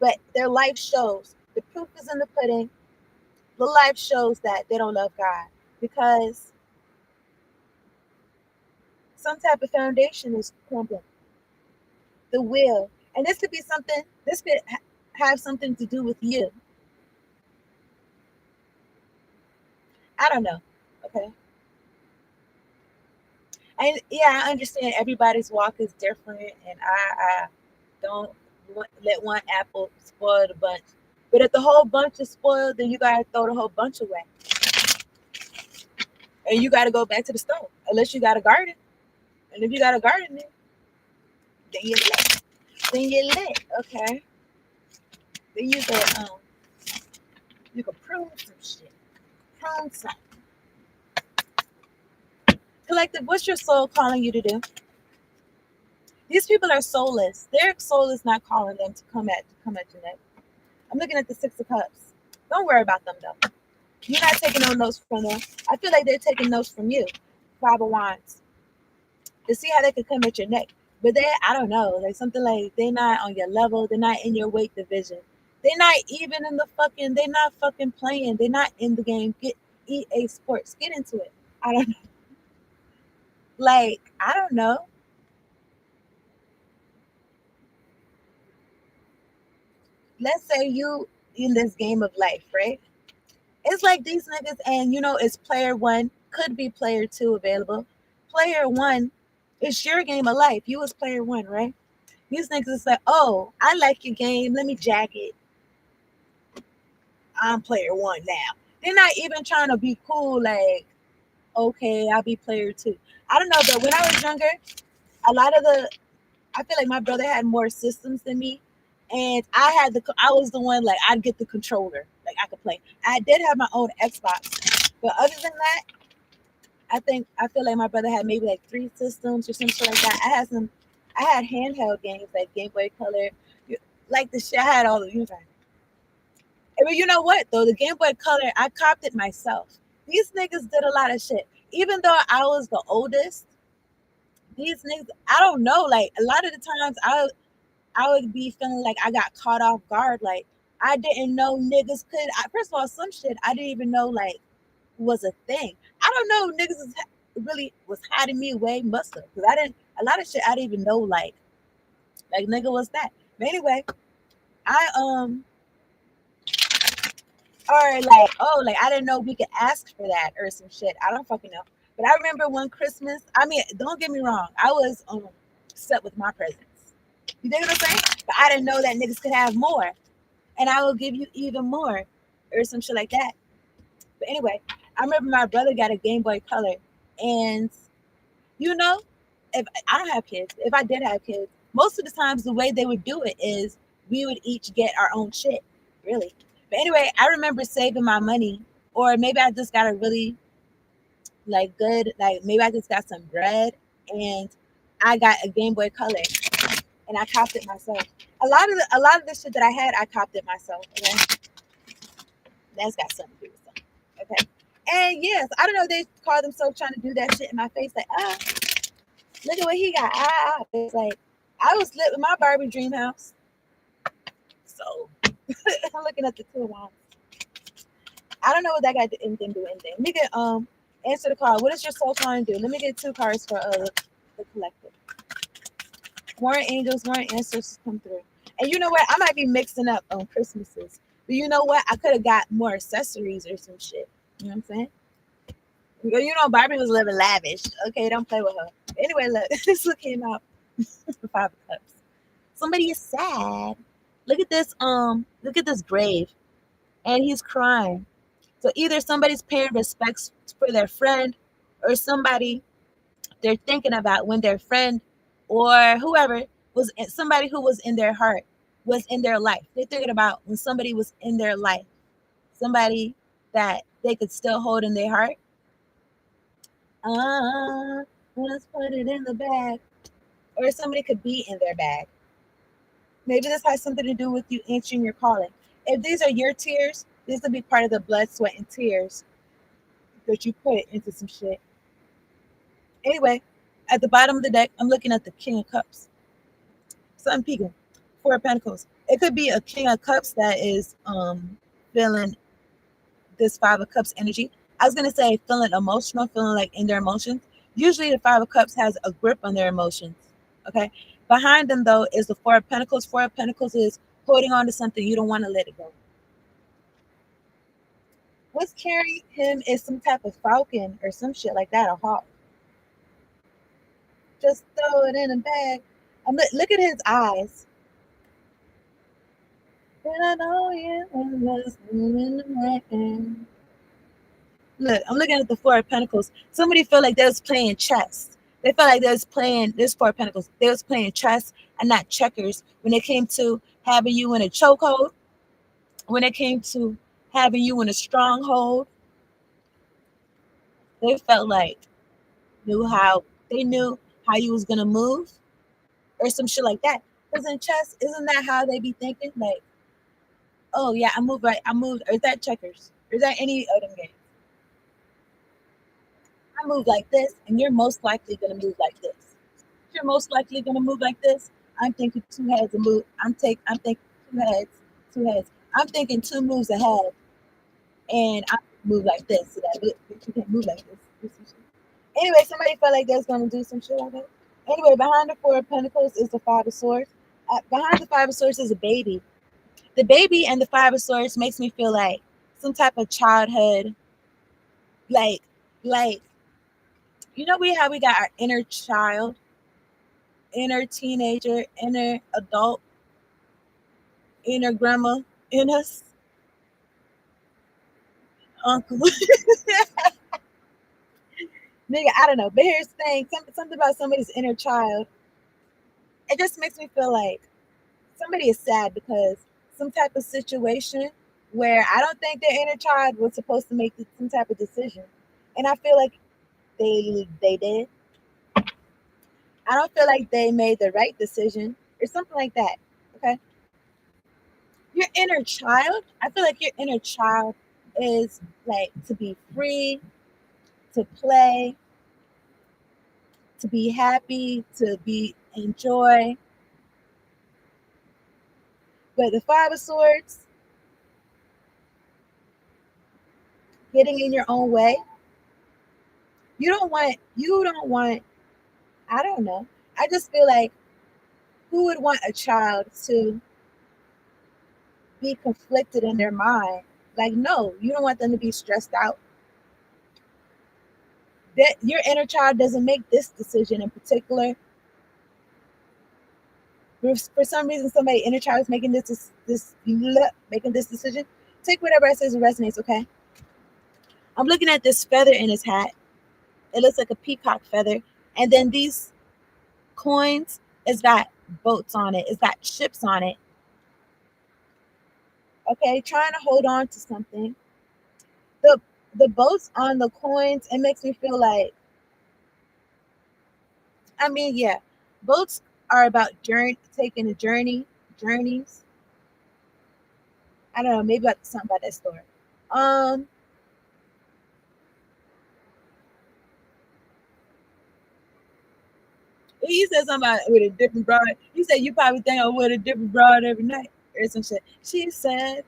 but their life shows. The proof is in the pudding. The life shows that they don't love God because some type of foundation is crumbling. The will, and this could be something. This could have something to do with you. I don't know. Okay, and yeah, I understand everybody's walk is different, and I don't let one apple spoil the bunch. But if the whole bunch is spoiled, then you gotta throw the whole bunch away, and you gotta go back to the store unless you got a garden. And if you got a garden, then you're lit. Then you're lit. Okay. Then you can prune some shit. Prune some. Collective, what's your soul calling you to do? These people are soulless. Their soul is not calling them to come at your neck. I'm looking at the Six of Cups. Don't worry about them though. You're not taking no notes from them. I feel like they're taking notes from you. Five of Wands. To see how they could come at your neck. But I don't know, like something like they're not on your level, they're not in your weight division. They're not even in they're not fucking playing. They're not in the game. Get EA Sports. Get into it. I don't know. Like, I don't know. Let's say you in this game of life, right? It's like these niggas, and it's player one, could be player two available. Player one, it's your game of life. You was player one, right? These niggas is like, oh, I like your game. Let me jack it. I'm player one now. They're not even trying to be cool, like, okay, I'll be player two. I don't know, but when I was younger, a lot of I feel like my brother had more systems than me. And I was the one, like, I'd get the controller. Like, I could play. I did have my own Xbox. But other than that, I feel like my brother had maybe like three systems or something like that. I had handheld games like Game Boy Color. Like the shit, I had all of you. But you know what though? The Game Boy Color, I copped it myself. These niggas did a lot of shit. Even though I was the oldest, these niggas, I don't know. Like a lot of the times, I would be feeling like I got caught off guard. Like I didn't know niggas could. First of all, some shit I didn't even know like was a thing. I don't know niggas really was hiding me away. Must have, because I didn't. A lot of shit I didn't even know like nigga was that. But anyway, I or like, oh, like I didn't know we could ask for that or some shit. I don't fucking know. But I remember one Christmas. I mean, don't get me wrong. I was set with my presents. You dig what I'm saying? But I didn't know that niggas could have more, and I will give you even more, or some shit like that. But anyway, I remember my brother got a Game Boy Color, and you know, if I don't have kids, if I did have kids, most of the times the way they would do it is we would each get our own shit, really. But anyway, I remember saving my money, or maybe I just got a really like good, like maybe I just got some bread, and I got a Game Boy Color, and I copped it myself. A lot of the shit that I had, I copped it myself. Okay, that's got something to do with something. Okay, and yes, I don't know. They call themselves trying to do that shit in my face, like look at what he got. It's like I was lit with my Barbie dream house. So I'm looking at the two ones. I don't know what that got anything to do with anything. Let me get answer the card. What is your soul trying to do? Let me get two cards for the collective. More angels, more answers come through. And you know what? I might be mixing up on Christmases. But you know what? I could have got more accessories or some shit. You know what I'm saying? You know, Barbie was living lavish. Okay, don't play with her. Anyway, look, this look came out. The Five of Cups. Somebody is sad. Look at this grave. And he's crying. So either somebody's paying respects for their friend, or somebody they're thinking about when their friend or whoever was somebody who was in their heart, was in their life. They're thinking about when somebody was in their life, somebody that they could still hold in their heart. Uh, let's put it in the bag. Or somebody could be in their bag. Maybe this has something to do with you answering your calling. If these are your tears, this will be part of the blood, sweat, and tears that you put into some shit. Anyway, at the bottom of the deck, I'm looking at the King of Cups. Something peeking. Four of Pentacles. It could be a King of Cups that is feeling this Five of Cups energy. I was gonna say feeling emotional, feeling like in their emotions. Usually the Five of Cups has a grip on their emotions. Okay. Behind them though is the Four of Pentacles. Four of Pentacles is holding on to something, you don't want to let it go. What's carrying him is some type of falcon or some shit like that, a hawk. Just throw it in a bag. Look at his eyes. And I know you was in the bag. Look, I'm looking at the Four of Pentacles. Somebody felt like they was playing chess. They felt like they was playing this Four of Pentacles. They was playing chess and not checkers when it came to having you in a chokehold, when it came to having you in a stronghold. They felt like they knew how you was gonna move or some shit like that. Because in chess, isn't that how they be thinking? Like, oh yeah, I moved right, I moved. Or is that checkers? Or is that any of them games? I move like this, and you're most likely gonna move like this. You're most likely gonna move like this. I'm thinking two heads and move. I'm thinking two heads, two heads. I'm thinking two moves ahead, and I move like this so that you can move like this. Anyway, somebody felt like they was gonna do some shit like that. Anyway, behind the Four of Pentacles is the Five of Swords. Behind the Five of Swords is a baby. The baby and the Five of Swords makes me feel like some type of childhood, like like we got our inner child, inner teenager, inner adult, inner grandma in us, uncle. Nigga, I don't know. But here's the thing, something about somebody's inner child. It just makes me feel like somebody is sad because some type of situation where I don't think their inner child was supposed to make some type of decision. And I feel like they did. I don't feel like they made the right decision or something like that. Okay. Your inner child, I feel like your inner child is like to be free, to play, to be happy, to be enjoy. But the Five of Swords, getting in your own way, you don't want, I don't know. I just feel like who would want a child to be conflicted in their mind? Like, no, you don't want them to be stressed out. That your inner child doesn't make this decision in particular. If for some reason somebody inner child is making making this decision, take whatever it says and resonates, okay? I'm looking at this feather in his hat. It looks like a peacock feather. And then these coins, it's got boats on it, it's got ships on it. Okay, trying to hold on to something. The the boats on the coins, it makes me feel like, I mean, yeah, boats are about taking a journeys. I don't know, maybe about something about that story. Um, he said something about with a different broad. He said you probably think I'm with a different broad every night or some shit. She said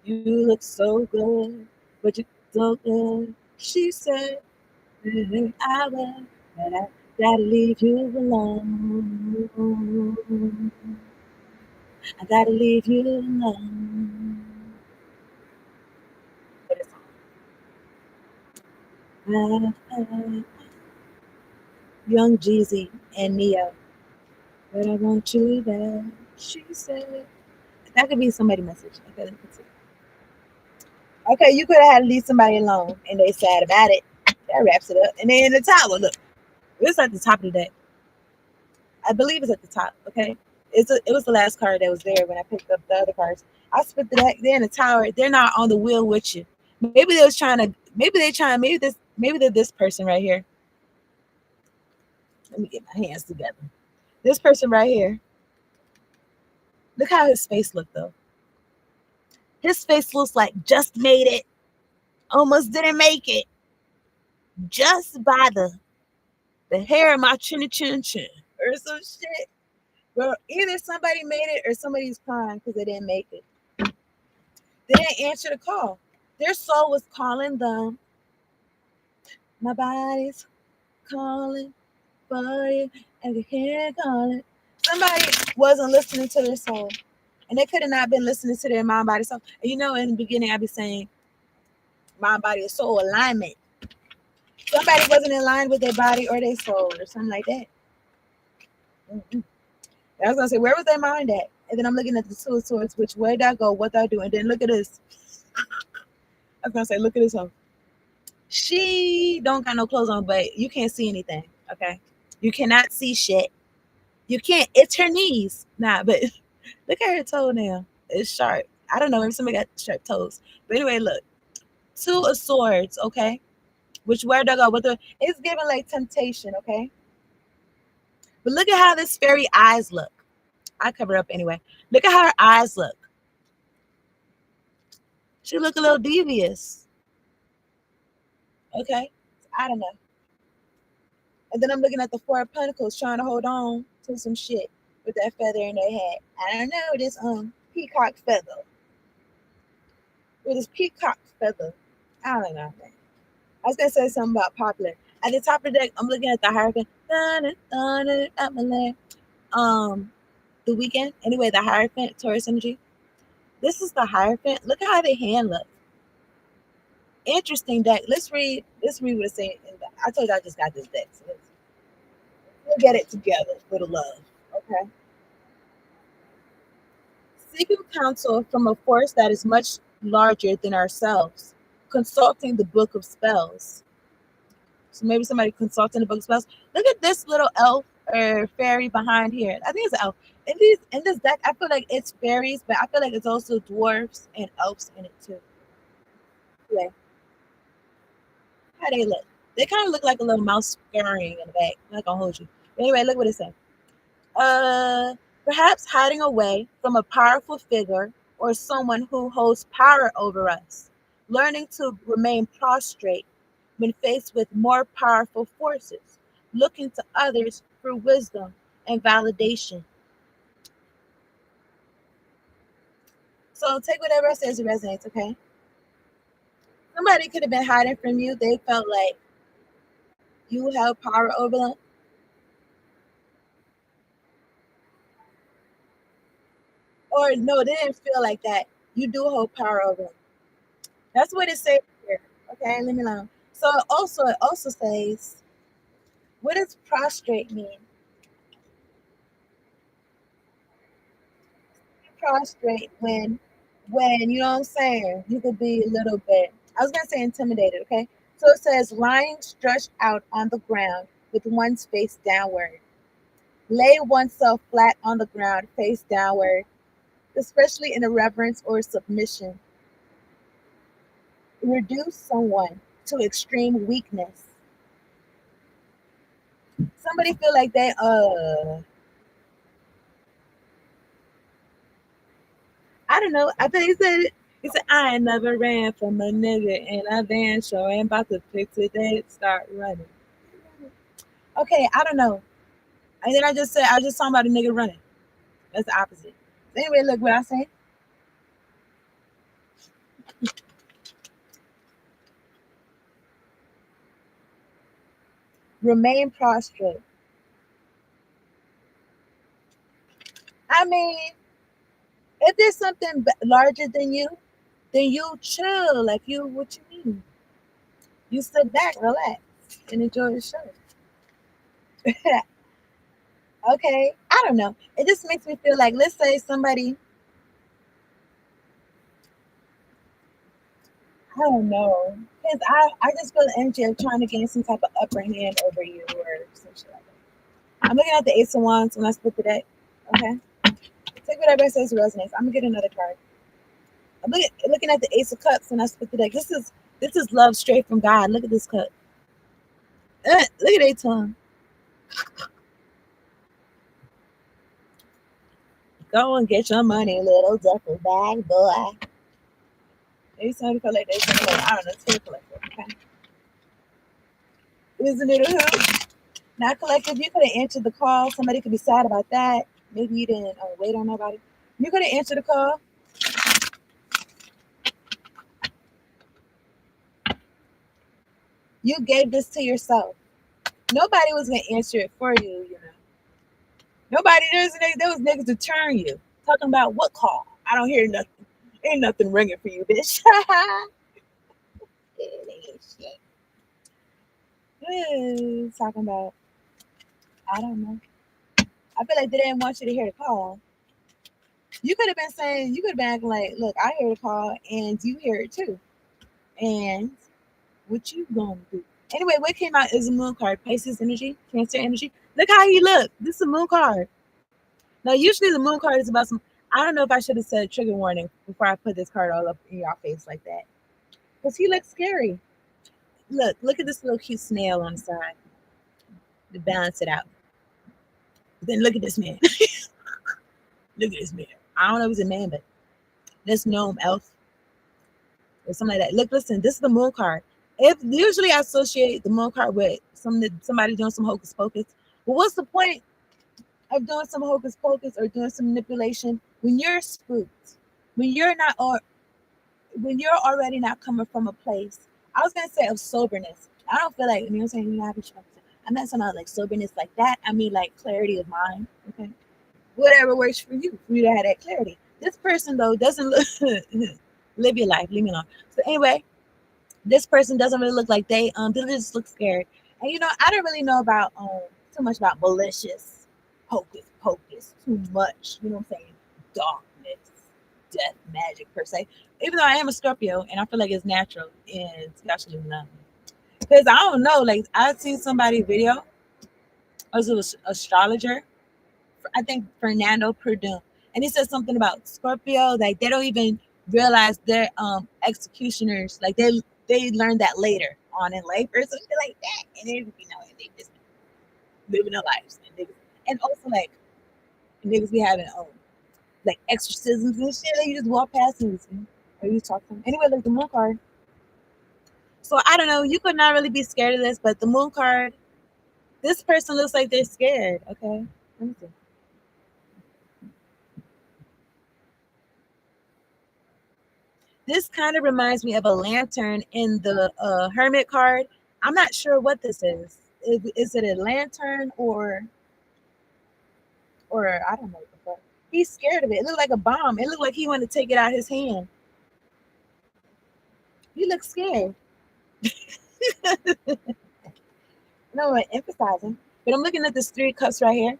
you look so good, but you so good. She said I will, but I gotta leave you alone. I gotta leave you alone. But it's Young Jeezy and Neo. But I want you back. She said that could be somebody's message. Okay, let me see. Okay, you could have had to leave somebody alone, and they sad about it. That wraps it up. And then in the tower, look, it's at the top of the deck. I believe it's at the top. Okay, it was the last card that was there when I picked up the other cards. I split the deck. They're in the tower. They're not on the wheel with you. Maybe they was trying to. Maybe they trying. Maybe this. Maybe they're this person right here. Let me get my hands together. This person right here. Look how his face looked though. His face looks like just made it. Almost didn't make it. Just by the hair of my chin or some shit. Well, either somebody made it or somebody's crying because they didn't make it. They didn't answer the call. Their soul was calling them. My body's calling for you, and you can't call it. Somebody wasn't listening to their soul, and they could have not been listening to their mind, body, soul. And you know, in the beginning, I'd be saying mind, body, and soul alignment. Somebody wasn't in line with their body or their soul or something like that. Mm-hmm. I was gonna say, where was their mind at? And then I'm looking at the two of swords, which way did I go? What did I do? And then look at this. I was gonna say, look at this one. She don't got no clothes on, but you can't see anything. Okay, you cannot see shit. You can't. It's her knees. Nah, but look at her toenail. It's sharp. I don't know if somebody got sharp toes. But anyway, look. Two of swords. Okay, which where did I go? With the it's giving like temptation. Okay, but look at how this fairy eyes look. I cover up anyway. Look at how her eyes look. She look a little devious. Okay, I don't know. And then I'm looking at the Four of Pentacles trying to hold on to some shit with that feather in their head. I don't know this peacock feather. With this peacock feather. I don't know, man. I was gonna say something about popular. At the top of the deck, I'm looking at the hierophant. Um, the weekend. Anyway, the hierophant, Taurus energy. This is the hierophant. Look at how the hand looks. Interesting deck. Let's read what it's saying. I told you I just got this deck. So we'll get it together for the love. Okay. Seeking counsel from a force that is much larger than ourselves. Consulting the book of spells. So maybe somebody consulting the book of spells. Look at this little elf or fairy behind here. I think it's an elf. In this deck, I feel like it's fairies, but I feel like it's also dwarves and elves in it too. Yeah. How they look? They kind of look like a little mouse scurrying in the back. I'm not gonna hold you. But anyway, look what it says. Perhaps hiding away from a powerful figure or someone who holds power over us, learning to remain prostrate when faced with more powerful forces, looking to others for wisdom and validation. So take whatever I say as it resonates, okay? Somebody could have been hiding from you. They felt like you held power over them. Or no, they didn't feel like that. You do hold power over them. That's what it says here. Okay, leave me alone. So it also says, what does prostrate mean? Prostrate when you know what I'm saying, you could be a little bit, I was gonna say intimidated, okay? So it says lying stretched out on the ground with one's face downward. Lay oneself flat on the ground, face downward, especially in a reverence or submission. Reduce someone to extreme weakness. Somebody feel like I don't know. I think he said I ain't never ran from a nigga and I damn sure ain't about to fix it. They start running. Okay, I don't know. And then I just talking about a nigga running. That's the opposite. So anyway, look what I say. Remain prostrate. I mean, if there's something larger than you, then you chill. Like you, what you mean? You sit back, relax, and enjoy the show. Okay, I don't know. It just makes me feel like, let's say somebody, I don't know, because I just feel the energy of trying to gain some type of upper hand over you or some shit like that. I'm looking at the Ace of Wands when I split the deck. Okay, take whatever says resonates. I'm gonna get another card. I'm looking at the Ace of Cups when I split the deck. This is love straight from God. Look at this cup. Look at their tongue. Go and get your money, little duffel bag, boy. They sound collect. They sound collect. I don't know. It's for collective. Okay. Isn't it a hoot? Not collective. You could have answered the call. Somebody could be sad about that. Maybe you didn't wait on nobody. You could have answered the call. You gave this to yourself. Nobody was gonna answer it for you. You know. Nobody. There was niggas to turn you. Talking about what call? I don't hear nothing. Ain't nothing ringing for you, bitch. Talking about, I don't know. I feel like they didn't want you to hear the call. You could have been saying, you could have been acting like, look, I hear the call and you hear it too. And what you gonna do? Anyway, what came out is a moon card, Pisces energy, Cancer energy. Look how he look. This is a moon card. Now, usually the moon card is about some, I don't know if I should have said trigger warning before I put this card all up in your face like that. Because he looks scary. Look at this little cute snail on the side to balance it out. Then look at this man. Look at this man. I don't know if he's a man, but this gnome elf or something like that. Look, listen, this is the moon card. If usually I associate the moon card with somebody doing some hocus pocus, but what's the point of doing some hocus pocus or doing some manipulation when you're spooked, when you're not, or when you're already not coming from a place? I was gonna say of soberness. I don't feel like, you know what I'm saying. I'm not talking about like soberness like that. I mean like clarity of mind. Okay, whatever works for you to have that clarity. This person though doesn't look live your life, leave me alone. So anyway, this person doesn't really look like they just look scared. And you know, I don't really know about too much about malicious hocus pocus too much, you know what I'm saying? Darkness, death, magic per se. Even though I am a Scorpio and I feel like it's natural and especially nothing. Because I don't know, like I've seen somebody video, as an astrologer, I think Fernando Perdue, and he said something about Scorpio, like they don't even realize they're executioners, like they learned that later on in life or something like that, and then you know they just living their lives, and also like niggas be having like exorcisms and shit. Like you just walk past and listen, or you talk to them. Anyway, like the moon card. So I don't know. You could not really be scared of this, but the moon card. This person looks like they're scared. Okay, let me see. This kind of reminds me of a lantern in the hermit card. I'm not sure what this is. Is it a lantern or I don't know what the fuck. He's scared of it. It looked like a bomb. It looked like he wanted to take it out of his hand. He looks scared. No, I'm emphasizing. But I'm looking at this three of cups right here.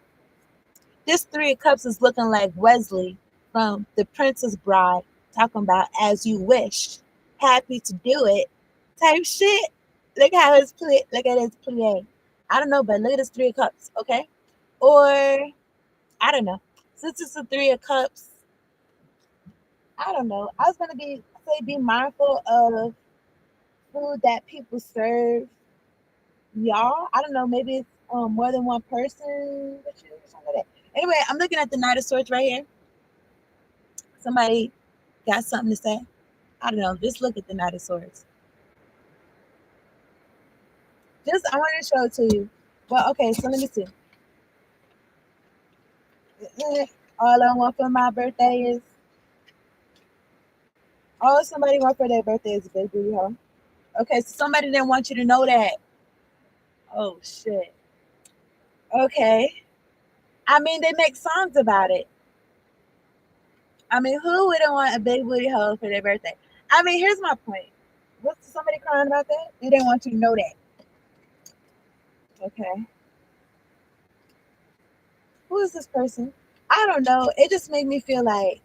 This three of cups is looking like Wesley from The Princess Bride, talking about as you wish, happy to do it, type shit. Look how it's play. Look at his play. I don't know, but look at this three of cups, okay? Or I don't know. Since it's a three of cups, I don't know. I was gonna be mindful of food that people serve y'all. I don't know. Maybe it's more than one person with you or something like that. Anyway, I'm looking at the Knight of Swords right here. Somebody got something to say? I don't know. Just look at the Knight of Swords. Just I want to show it to you. Well, okay. So let me see. All I want for my birthday is all somebody want for their birthday is a big booty hole. Okay, so somebody didn't want you to know that. Oh shit. Okay. I mean, they make songs about it. I mean, who wouldn't want a big booty hole for their birthday? I mean, here's my point. What's somebody crying about that? They didn't want you to know that. Okay. Who is this person? I don't know. It just made me feel like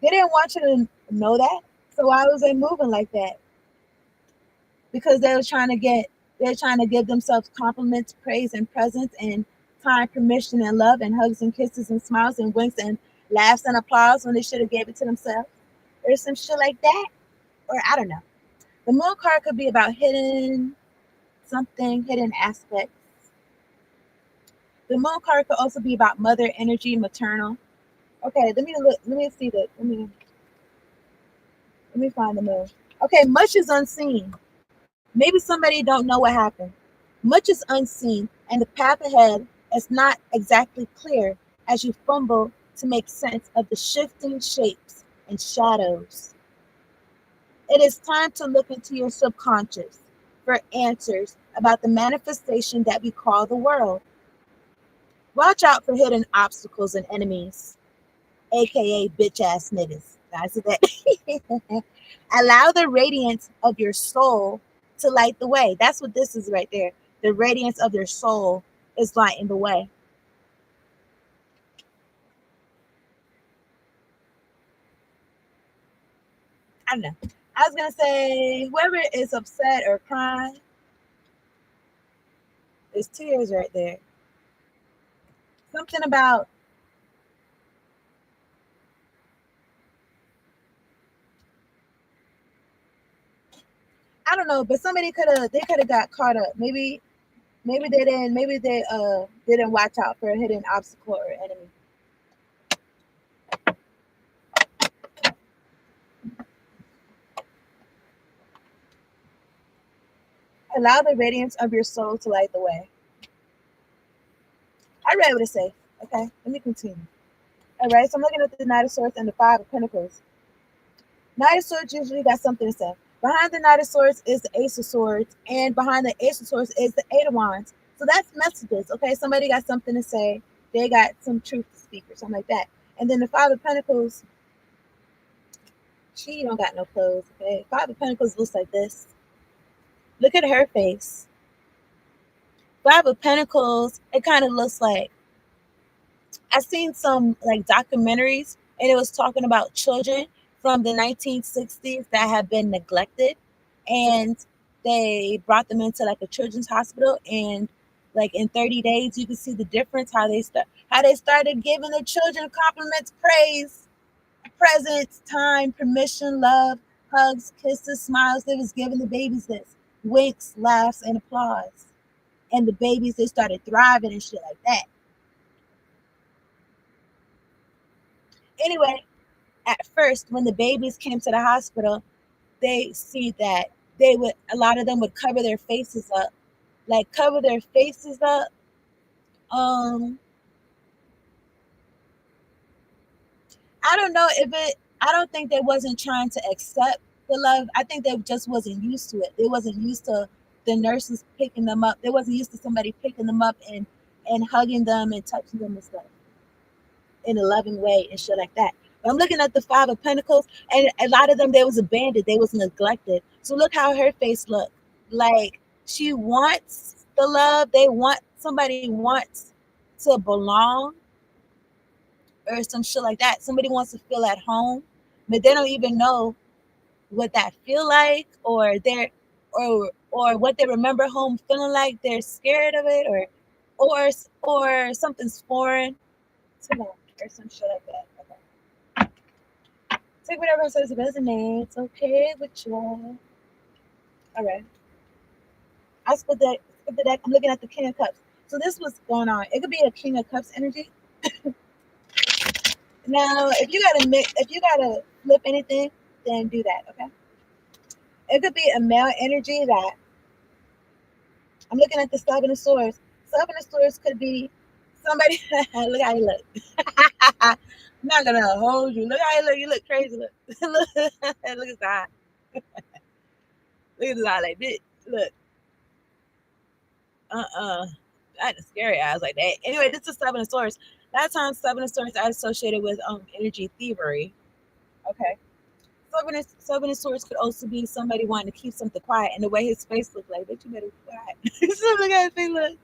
they didn't want you to know that. So why was they moving like that? Because they're trying to give themselves compliments, praise, and presents, and time, permission, and love, and hugs and kisses and smiles and winks and laughs and applause when they should have gave it to themselves, or some shit like that. Or I don't know. The moon card could be about hidden something, hidden aspects. The moon card could also be about mother energy, maternal. Okay, let me look. Let me see that. Let me find the moon. Okay, much is unseen. Maybe somebody don't know what happened. Much is unseen, and the path ahead is not exactly clear as you fumble to make sense of the shifting shapes and shadows. It is time to look into your subconscious for answers about the manifestation that we call the world. Watch out for hidden obstacles and enemies, aka bitch ass niggas. That's that. Allow the radiance of your soul to light the way. That's what this is right there. The radiance of your soul is lighting the way. I don't know. I was gonna say whoever is upset or crying, there's tears right there. Something about I don't know, but they could have got caught up. Maybe they didn't watch out for a hidden obstacle or enemy. Allow the radiance of your soul to light the way. I read what it say. Okay, let me continue. All right, so I'm looking at the Knight of Swords and the Five of Pentacles. Knight of Swords usually got something to say. Behind the Knight of Swords is the Ace of Swords, and behind the Ace of Swords is the Eight of Wands. So that's messages. Okay, somebody got something to say. They got some truth to speak or something like that. And then the Five of Pentacles, she don't got no clothes. Okay, Five of Pentacles looks like this. Look at her face. Five of Pentacles, it kind of looks like I seen some like documentaries and it was talking about children from the 1960s that have been neglected and they brought them into like a children's hospital and like in 30 days you can see the difference how they started giving the children compliments, praise, presents, time, permission, love, hugs, kisses, smiles. They was giving the babies this winks, laughs, and applause. And the babies they started thriving and shit like that. Anyway, at first, when the babies came to the hospital, they see that they would a lot of them would cover their faces up, like cover their faces up. Um, I don't know if it. I don't think they wasn't trying to accept the love. I think they just wasn't used to it. They wasn't used to the nurses picking them up. They wasn't used to somebody picking them up and hugging them and touching them and stuff in a loving way and shit like that. But I'm looking at the Five of Pentacles, and a lot of them they was abandoned, they was neglected. So look how her face looked. Like she wants the love. They want somebody wants to belong or some shit like that. Somebody wants to feel at home, but they don't even know what that feel like, or or what they remember home feeling like. They're scared of it, or something's foreign to them, or some shit like that. Okay. Take whatever says resonates. Okay with you. All right. I split that. Split the deck. I'm looking at the King of Cups. So this was going on. It could be a King of Cups energy. Now, if you gotta flip anything, then do that. Okay. It could be a male energy that I'm looking at the Seven of Swords. Seven of Swords could be somebody. Look how you look. I'm not gonna hold you. Look how you look. You look crazy. Look. Look at the eye. Look at the eye like this. Look. I had scary eyes like that. Anyway, this is Seven of Swords. That time Seven of Swords I associated with energy thievery. Okay. Seven of Swords could also be somebody wanting to keep something quiet, and the way his face looked like, bitch, you better be quiet. So look at his face look.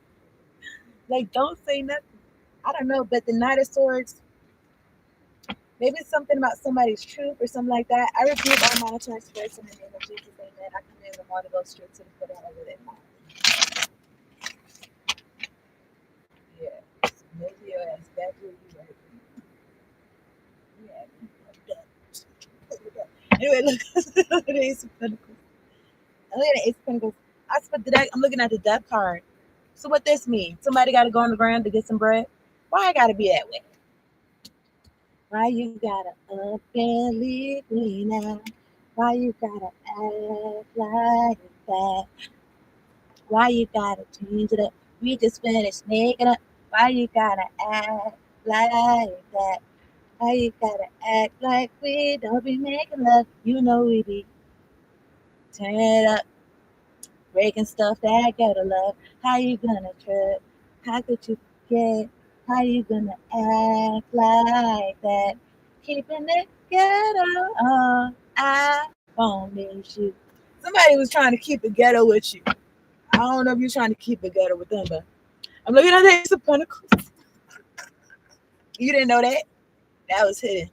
Like, don't say nothing. I don't know, but the Knight of Swords, maybe it's something about somebody's truth or something like that. I rebuke all monitoring spirits in the name of Jesus, amen. I command them all to go straight to the foot of hell with it. Yeah. Maybe your ass back where you right. Yeah. Anyway, look at the Ace of Pentacles. Look at the Ace of Pentacles. I split the deck. I'm looking at the Death card. So what this mean? Somebody got to go on the ground to get some bread? Why I got to be that way? Why you gotta up and leave me now? Why you gotta act like that? Why you gotta change it up? We just finished making up. Why you gotta act like that? Why you gotta act like we don't be making love? You know we be turning it up, breaking stuff that gotta love. How you gonna trip? How could you forget? How you gonna act like that? Keeping it ghetto. I won't miss you. Somebody was trying to keep it ghetto with you. I don't know if you're trying to keep it ghetto with them, but I'm looking at the Ace of Pentacles. You didn't know that? That was hidden.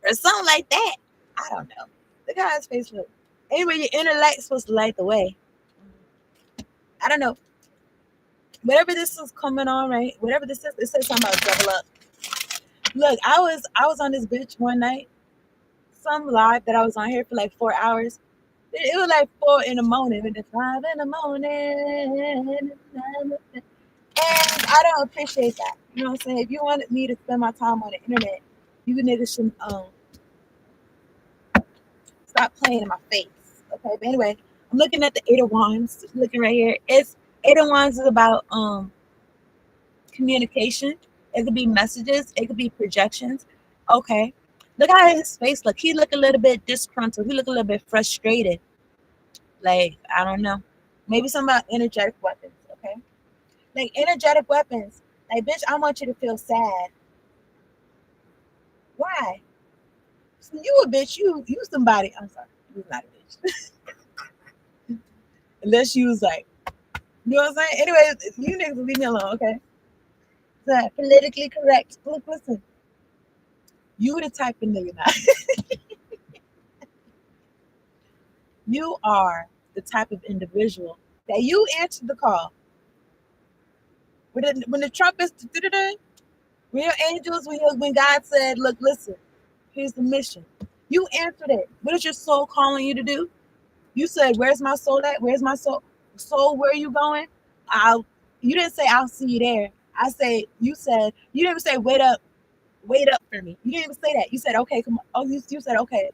Or something like that. I don't know. Look how his face looks. Anyway, your inner light's supposed to light the way. I don't know. Whatever this is coming on, right? Whatever this is, it says something about double up. Look, I was on this bitch one night, some live that I was on here for like 4 hours. It was like 4 in the morning, and it's 5 in the morning. And I don't appreciate that. You know what I'm saying? If you wanted me to spend my time on the internet, you niggas should stop playing in my face. Okay, but anyway, I'm looking at the Eight of Wands. Looking right here. It's Eight of Wands is about communication. It could be messages. It could be projections. Okay. Look how his face look. He look a little bit disgruntled. He look a little bit frustrated. Like, I don't know. Maybe some about energetic weapons. Okay. Like energetic weapons. Like, bitch, I want you to feel sad. Why? So you a bitch. You somebody. I'm sorry. You're not a bitch. Unless you was like, you know what I'm saying? Anyway, you niggas leave me alone, okay? So politically correct. Look, listen. You the type of nigga now. You are the type of individual that you answered the call. When the trumpets, when your angels, when God said, look, listen, here's the mission. You answered it. What is your soul calling you to do? You said, where's my soul at? Where's my soul? Soul, where are you going? You didn't say I'll see you there. You said, you didn't say, wait up, Wait up for me. You didn't even say that. You said, okay, come on. Oh, you said, okay.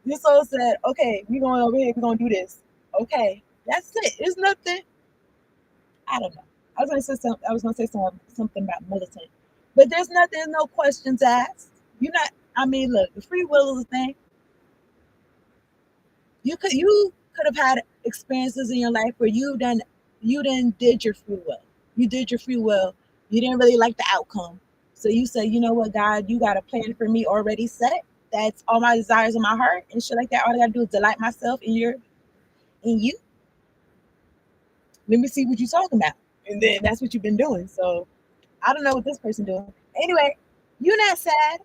Your soul said, okay, we're going over here. We're going to do this. Okay. That's it. There's nothing. I don't know. I was gonna say something about militant, but there's nothing, no questions asked. You're not. I mean, look, the free will is a thing. You could have had experiences in your life where you done did your free will. You did your free will. You didn't really like the outcome, so you said, you know what, God, you got a plan for me already set. That's all my desires in my heart and shit like that. All I gotta do is delight myself in you. Let me see what you're talking about, and then that's what you've been doing. So I don't know what this person doing. Anyway, you're not sad.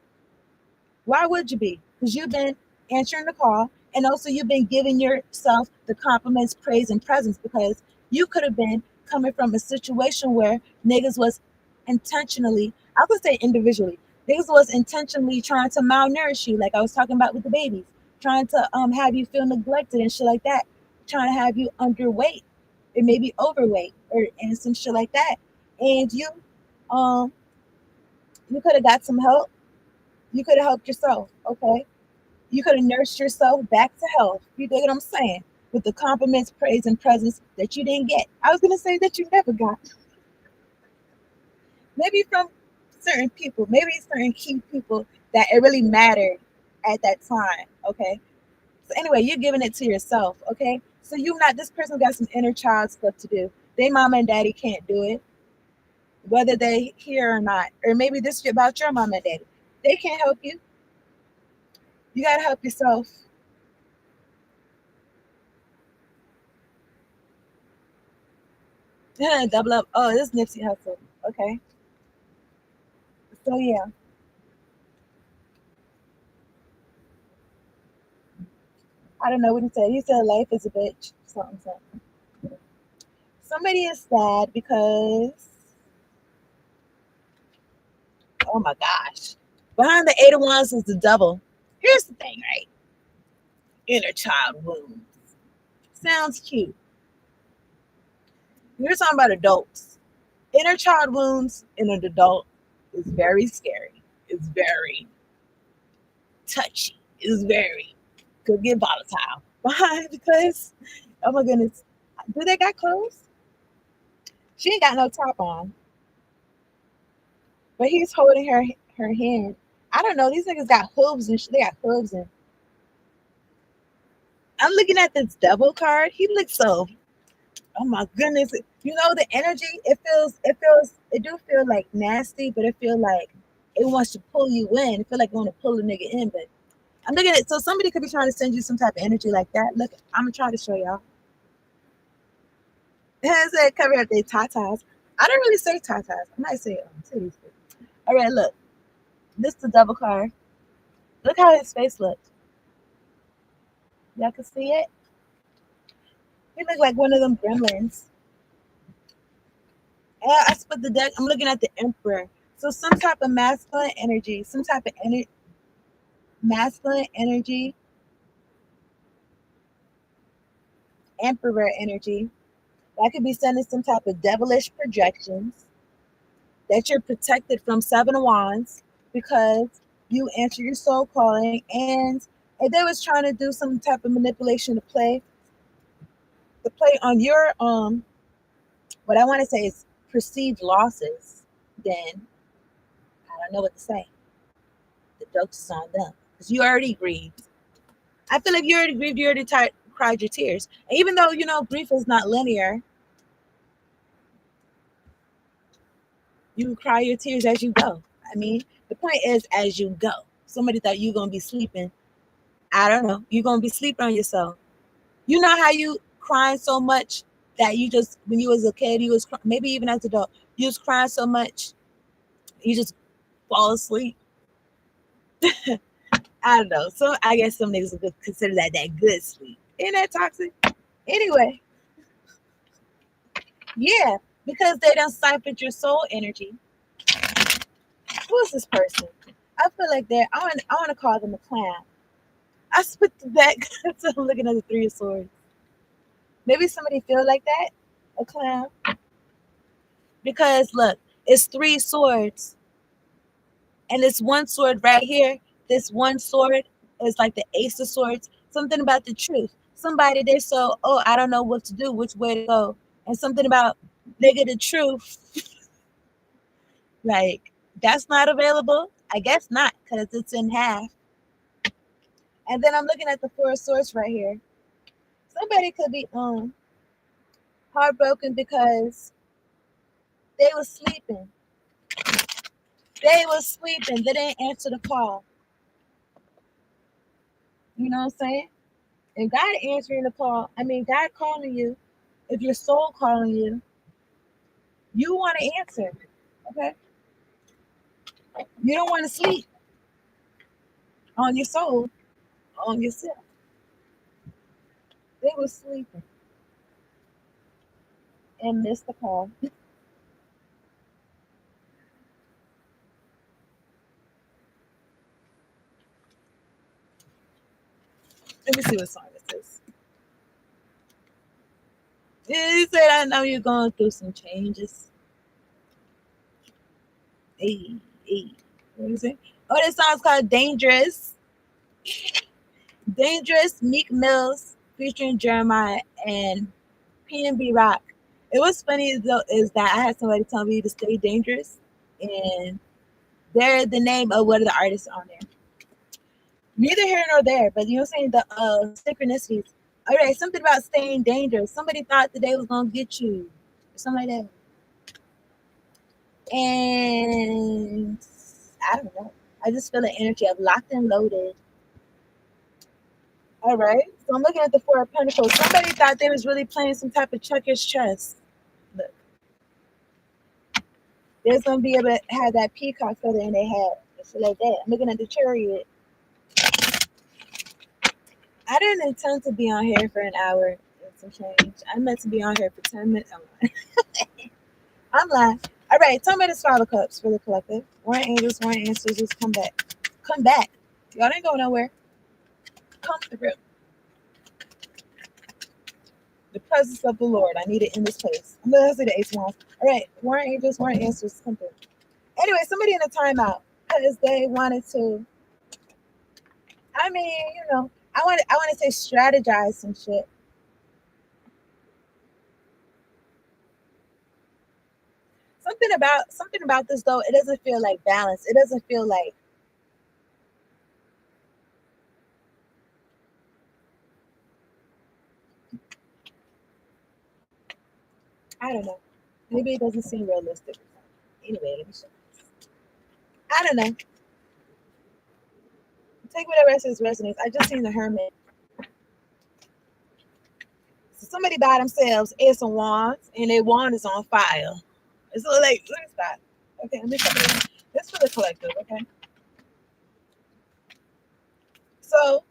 Why would you be? Because you've been answering the call, and also you've been giving yourself the compliments, praise, and presence. Because you could have been coming from a situation where niggas was intentionally, I would say individually, niggas was intentionally trying to malnourish you, like I was talking about with the babies, trying to have you feel neglected and shit like that, trying to have you underweight or maybe overweight or and some shit like that, and um you could have got some help. You could have helped yourself, okay? You could have nursed yourself back to health. You dig what I'm saying? With the compliments, praise, and presence that you didn't get. I was gonna say that you never got. Maybe from certain people, maybe certain key people that it really mattered at that time. Okay. So anyway, you're giving it to yourself, okay? So you not this person got some inner child stuff to do. They mama and daddy can't do it, whether they here or not. Or maybe this is about your mama and daddy. They can't help you. You gotta help yourself. Double up. Oh, this is Nipsey Hustle. Okay. So yeah, I don't know what he said. He said life is a bitch. Something, something. Somebody is sad because, oh my gosh, behind the eight of wands is the devil. Here's the thing, right? Inner child wound. Sounds cute. You're talking about adults. Inner child wounds in an adult is very scary. It's very touchy. It's very could get volatile. Why? Because oh my goodness, do they got clothes? She ain't got no top on, but he's holding her hand. I don't know. These niggas got hooves and shit. They got hooves and I'm looking at this devil card. He looks so. Oh my goodness! You know the energy. It do feel like nasty, but it feel like it wants to pull you in. It feel like it want to pull a nigga in. But I'm looking at so somebody could be trying to send you some type of energy like that. Look, I'm gonna try to show y'all. It said cover up their tatas. I don't really say tatas. I might say titties. All right, look. This is the double card. Look how his face looks. Y'all can see it. He look like one of them gremlins. And I split the deck. I'm looking at the Emperor. So some type of masculine energy, some type of masculine energy, Emperor energy. That could be sending some type of devilish projections that you're protected from Seven of Wands because you answer your soul calling, and if they was trying to do some type of manipulation to play on your what I want to say is perceived losses, then I don't know what to say. The joke's is on them because you already grieved. I feel like you already grieved. You already cried your tears. And even though you know grief is not linear, you cry your tears as you go. I mean, the point is as you go. Somebody thought you gonna be sleeping. I don't know. You're gonna be sleeping on yourself. You know how you crying so much that you just when you was a kid, you was maybe even as an adult, you was crying so much you just fall asleep. I don't know. So I guess some niggas would consider that good sleep. Ain't that toxic? Anyway, yeah, because they done siphoned your soul energy. Who is this person? I feel like I want to call them a clown. I split the deck, so I'm looking at the Three of Swords. Maybe somebody feel like that, a clown, because look, it's three swords. And this one sword right here, this one sword is like the ace of swords. Something about the truth. Somebody they so, oh, I don't know what to do, which way to go. And something about nigga the truth. Like that's not available. I guess not, because it's in half. And then I'm looking at the four of swords right here. Somebody could be heartbroken because they was sleeping. They was sleeping. They didn't answer the call. You know what I'm saying? And God answering the call. I mean, God calling you. If your soul calling you, you want to answer. Okay? You don't want to sleep on your soul, on yourself. They was sleeping and missed the call. Let me see what song this is. He said, I know you're going through some changes. Hey, hey. What is it? Oh, this song's called Dangerous. Dangerous, Meek Mills, featuring Jeremiah and PNB Rock. It was funny though is that I had somebody tell me to stay dangerous, and they're the name of one of the artists on there. Neither here nor there, but you know what I'm saying? The synchronicities. All right, something about staying dangerous. Somebody thought that they was gonna get you, or something like that. And I don't know. I just feel the energy of locked and loaded. All right. So I'm looking at the Four of Pentacles. Somebody thought they was really playing some type of checkers chess. Look, there's gonna be able to have that peacock feather in their head. It's like that. I'm looking at the Chariot. I didn't intend to be on here for an hour and some change. I meant to be on here for 10 minutes. I'm lying. All right, tell me this Five of Cups for the collective. Warring angels, warring ancestors, come back. Come back. Y'all didn't go nowhere. Come through. The presence of the Lord. I need it in this place. I'm going to say the Ace of Wands. All right, warring angels, warring ancestors, come through. Anyway, somebody in a timeout because they wanted to. I mean, you know, I want to say strategize some shit. Something about this though. It doesn't feel like balance. It doesn't feel like I don't know. Maybe it doesn't seem realistic. Anyway, let me show you. I don't know. Take whatever says resonates. I just seen the Hermit. So somebody by themselves Ace of Wands, and their wand is on fire. It's like, let me stop. Okay, let me stop. This for the collective, okay? So,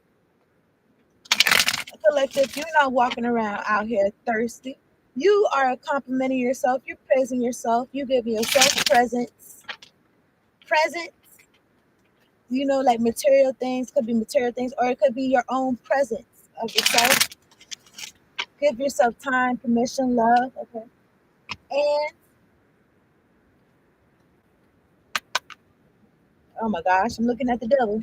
collective, you're not walking around out here thirsty. You are complimenting yourself. You're praising yourself. You give yourself presents. Presents. You know, like material things, could be material things, or it could be your own presence of yourself. Give yourself time, permission, love, okay? And oh my gosh, I'm looking at the devil.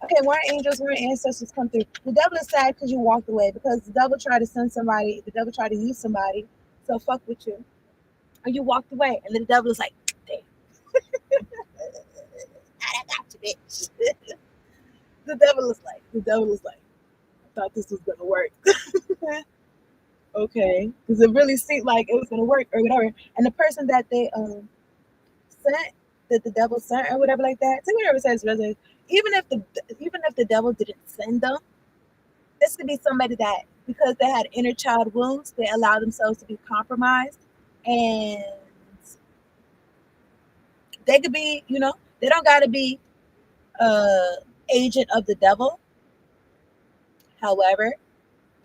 Okay, warring angels, warring ancestors come through. The devil is sad because you walked away, because the devil tried to send somebody, the devil tried to use somebody, so fuck with you. And you walked away, and then the devil is like, damn. I got you, bitch. The devil is like, I thought this was gonna work. Okay, because it really seemed like it was gonna work or whatever. And the person that they sent, that the devil sent or whatever like that, take whatever says resonates. Even if the devil didn't send them, this could be somebody that because they had inner child wounds, they allow themselves to be compromised, and they could be, you know, they don't got to be agent of the devil. However,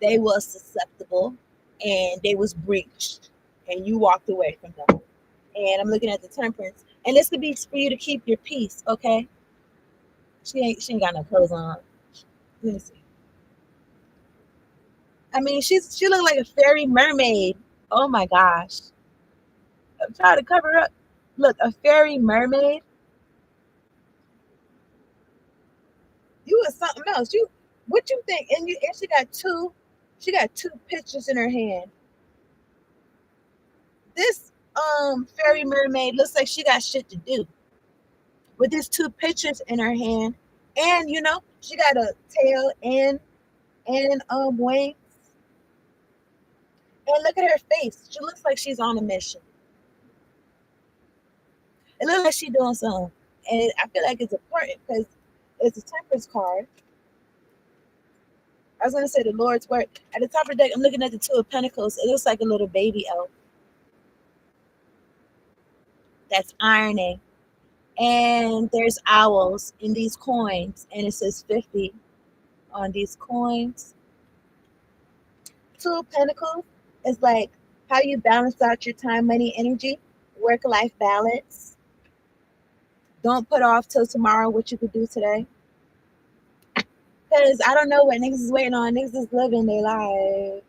they was susceptible and they was breached, and you walked away from them. And I'm looking at the Temperance, and this could be for you to keep your peace. Okay, she ain't got no clothes on. Let me see. I mean, she looked like a fairy mermaid. Oh my gosh, I'm trying to cover up. Look, a fairy mermaid. You was something else. You what you think? And she got two pictures in her hand. This fairy mermaid looks like she got shit to do with these two pictures in her hand. And she got a tail and wings. And look at her face. She looks like she's on a mission. It looks like she's doing something. And I feel like it's important because it's a temperance card. I was gonna say the Lord's work. At the top of the deck, I'm looking at the Two of Pentacles. It looks like a little baby elf that's ironing. And there's owls in these coins, and it says 50 on these coins. Two of Pentacles is like how you balance out your time, money, energy, work-life balance. Don't put off till tomorrow what you could do today. Because I don't know what niggas is waiting on. Niggas is living their life.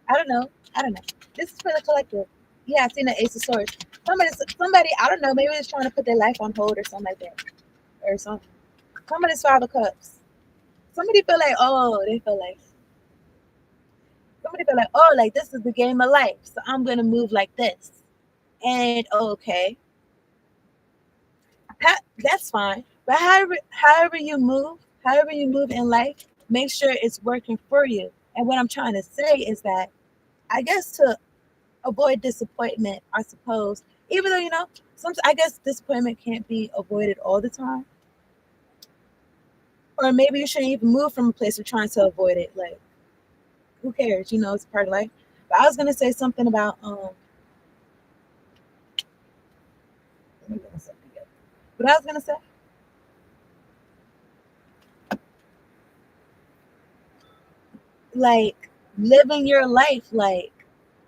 I don't know. I don't know. This is for the collective. Yeah, I've seen the Ace of Swords. Somebody, I don't know, maybe it's trying to put their life on hold or something like that. Or something. Somebody's Five of Cups. Somebody feel like, somebody feel like, oh, like this is the game of life. So I'm gonna move like this. And okay. That's fine. But however you move in life, make sure it's working for you. And what I'm trying to say is that I guess to avoid disappointment, I suppose, even though I guess disappointment can't be avoided all the time. Or maybe you shouldn't even move from a place of trying to avoid it. Like, who cares? It's part of life. But I was gonna say something about let me get myself together. But I was gonna say, like, living your life like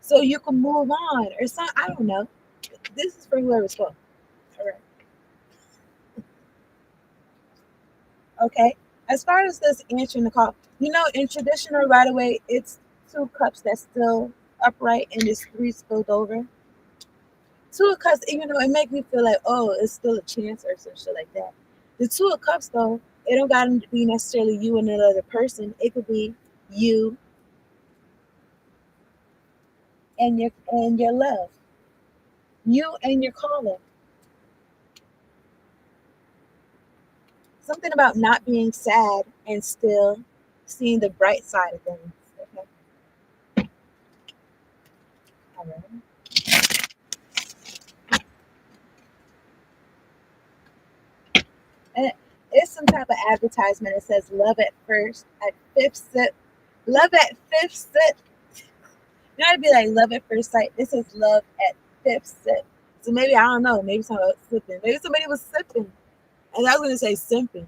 so you can move on or something. I don't know. This is for whoever's spoke. All right. Okay. As far as this answering the call, in traditional right away, it's two cups that's still upright and there's three spilled over. Two of Cups, even though it make me feel like, oh, it's still a chance or some shit like that. The Two of Cups, though, it don't gotta be necessarily you and another person. It could be you and your love, you and your caller. Something about not being sad and still seeing the bright side of things. Okay, all right. And it's some type of advertisement that says "Love at first at fifth sip." Love at fifth sip. You know, it'd be like love at first sight. This is love at fifth sip. So maybe I don't know. Maybe somebody was sipping. Maybe somebody was sipping, and I was gonna say simping.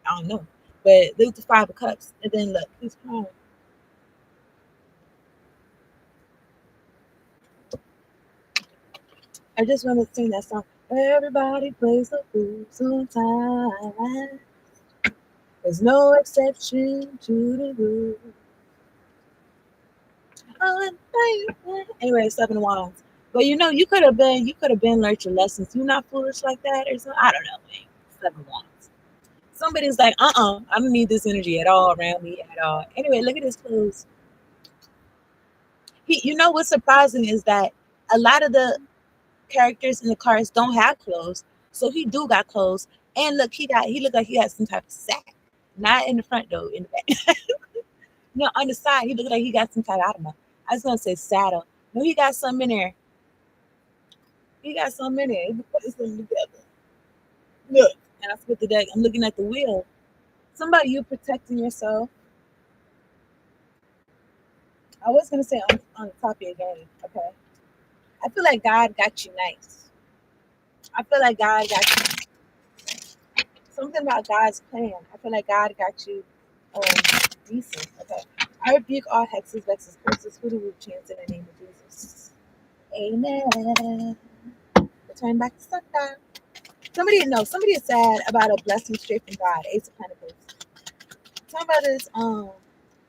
I don't know. But look, the Five of Cups, and then look, he's crying. I just want to sing that song. Everybody plays the fool sometimes. There's no exception to the rule. Anyway, Seven of Wands. But you could have been learned your lessons. You're not foolish like that or something. I don't know, man. Seven of Wands. Somebody's like, I don't need this energy at all around me at all. Anyway, look at his clothes. What's surprising is that a lot of the characters in the cards don't have clothes. So he do got clothes. And look, he looked like he had some type of sack. Not in the front though, in the back. No, on the side, he looked like he got some type of, I don't know. I was gonna say saddle. No, he got some in there. He got some in there. He put this thing together. Look. And I split the deck. I'm looking at the wheel. Somebody you protecting yourself. I was gonna say on the top of your game, okay. I feel like God got you nice. I feel like God got you something about God's plan. I feel like God got you decent. Okay. I rebuke all hexes, vexes, curses, voodoo root chants in the name of Jesus. Amen. Return back to sundown. Somebody is sad about a blessing straight from God. Ace of Pentacles. Talk about this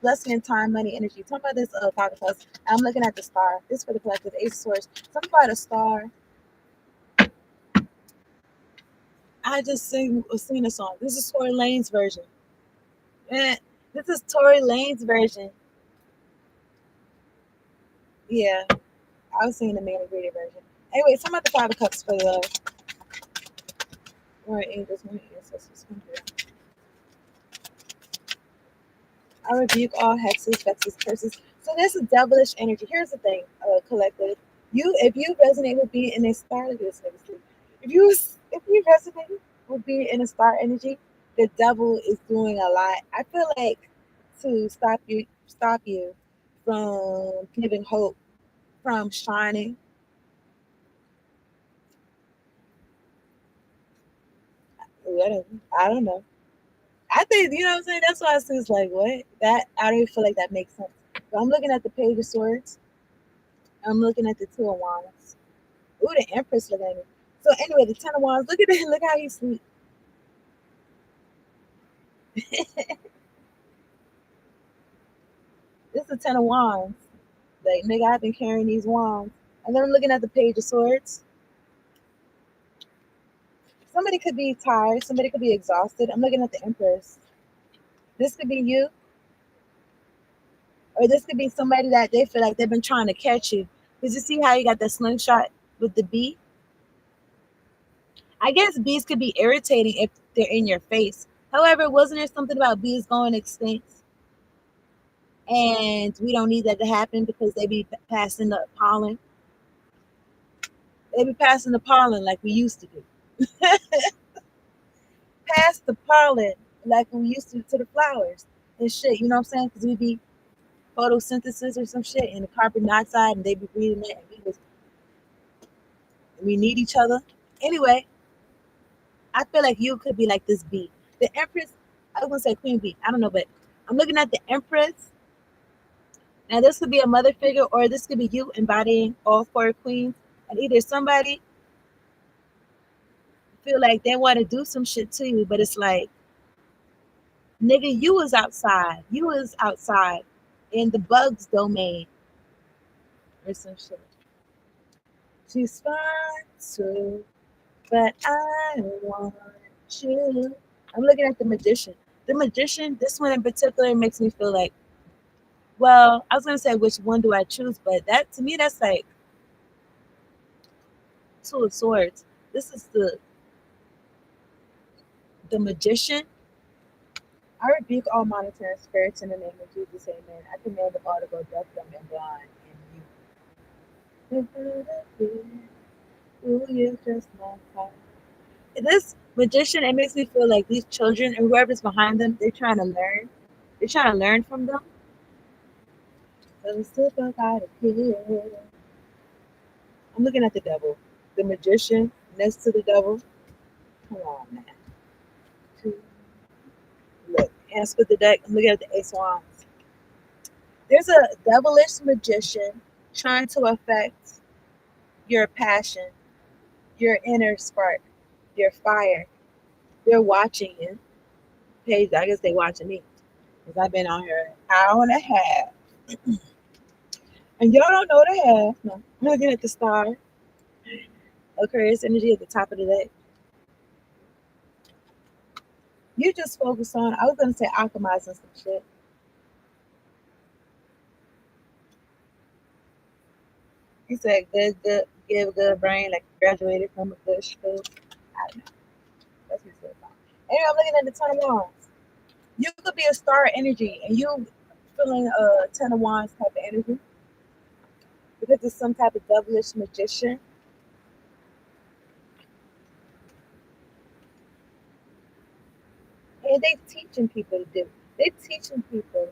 blessing in time, money, energy. Talk about this Five of Cups. I'm looking at the star. This is for the collective. Ace of Swords. Talk about a star. I just was singing a song. This is Tory Lane's version. This is Tory Lane's version. Yeah, I was seeing the man reader version. Anyway, some of the Five of Cups for the more angels, more ancestors. I rebuke all hexes, vexes, curses. So there's a devilish energy. Here's the thing, collective. If you resonate with being in a star, look at this nigga. If you resonate with being in a star energy, the devil is doing a lot. I feel like to stop you from giving hope, from shining. Whatever. I don't know. I think you know what I'm saying. That's why I was like, what? That I don't even feel like that makes sense. But I'm looking at the Page of Swords. I'm looking at the Two of Wands. Ooh, the Empress look at me. So anyway, the Ten of Wands. Look at it. Look how he sleep. This is the Ten of Wands. Like nigga, I've been carrying these wands. And then I'm looking at the Page of Swords. Somebody could be tired. Somebody could be exhausted. I'm looking at the Empress. This could be you, or this could be somebody that they feel like they've been trying to catch you. Because you see how you got that slingshot with the bee? I guess bees could be irritating if they're in your face. However, wasn't there something about bees going extinct? And we don't need that to happen because they be passing the pollen. They be passing the pollen like we used to do. Pass the pollen like we used to the flowers and shit. You know what I'm saying? Because we be photosynthesis or some shit and the carbon dioxide and they be breathing it and we need each other. Anyway, I feel like you could be like this bee. The Empress, I was gonna say Queen Bee. I don't know, but I'm looking at the Empress. Now this could be a mother figure or this could be you embodying all four queens. And either somebody feel like they want to do some shit to you, but it's like, nigga, you was outside. You was outside in the bugs domain or some shit. She's fine too, but I want you. I'm looking at the magician. The magician, this one in particular makes me feel like, well, I was gonna say which one do I choose, but that to me that's like Two of Swords. This is the magician. I rebuke all monitoring spirits in the name of Jesus, amen. I command them all to go deaf, dumb, and blind in you. Ooh, you just my heart. This magician, it makes me feel like these children and whoever's behind them, they're trying to learn. They're trying to learn from them. I'm looking at the devil. The magician next to the devil. Come on, man. Look, and split the deck. I'm looking at the Ace of Wands. There's a devilish magician trying to affect your passion, your inner spark, your fire. They're watching you. Hey, I guess they watching me because I've been on here an hour and a half, and y'all don't know the half. No, I'm looking at the star. Aquarius energy at the top of the deck. You just focus on. I was gonna say alchemizing some shit. He said good, give good brain, like graduated from a good school. I don't know. That's what he said. Anyway, I'm looking at the Ten of Wands. You could be a star energy and you feeling a Ten of Wands type of energy because it's some type of devilish magician. And they teaching people to do. They're teaching people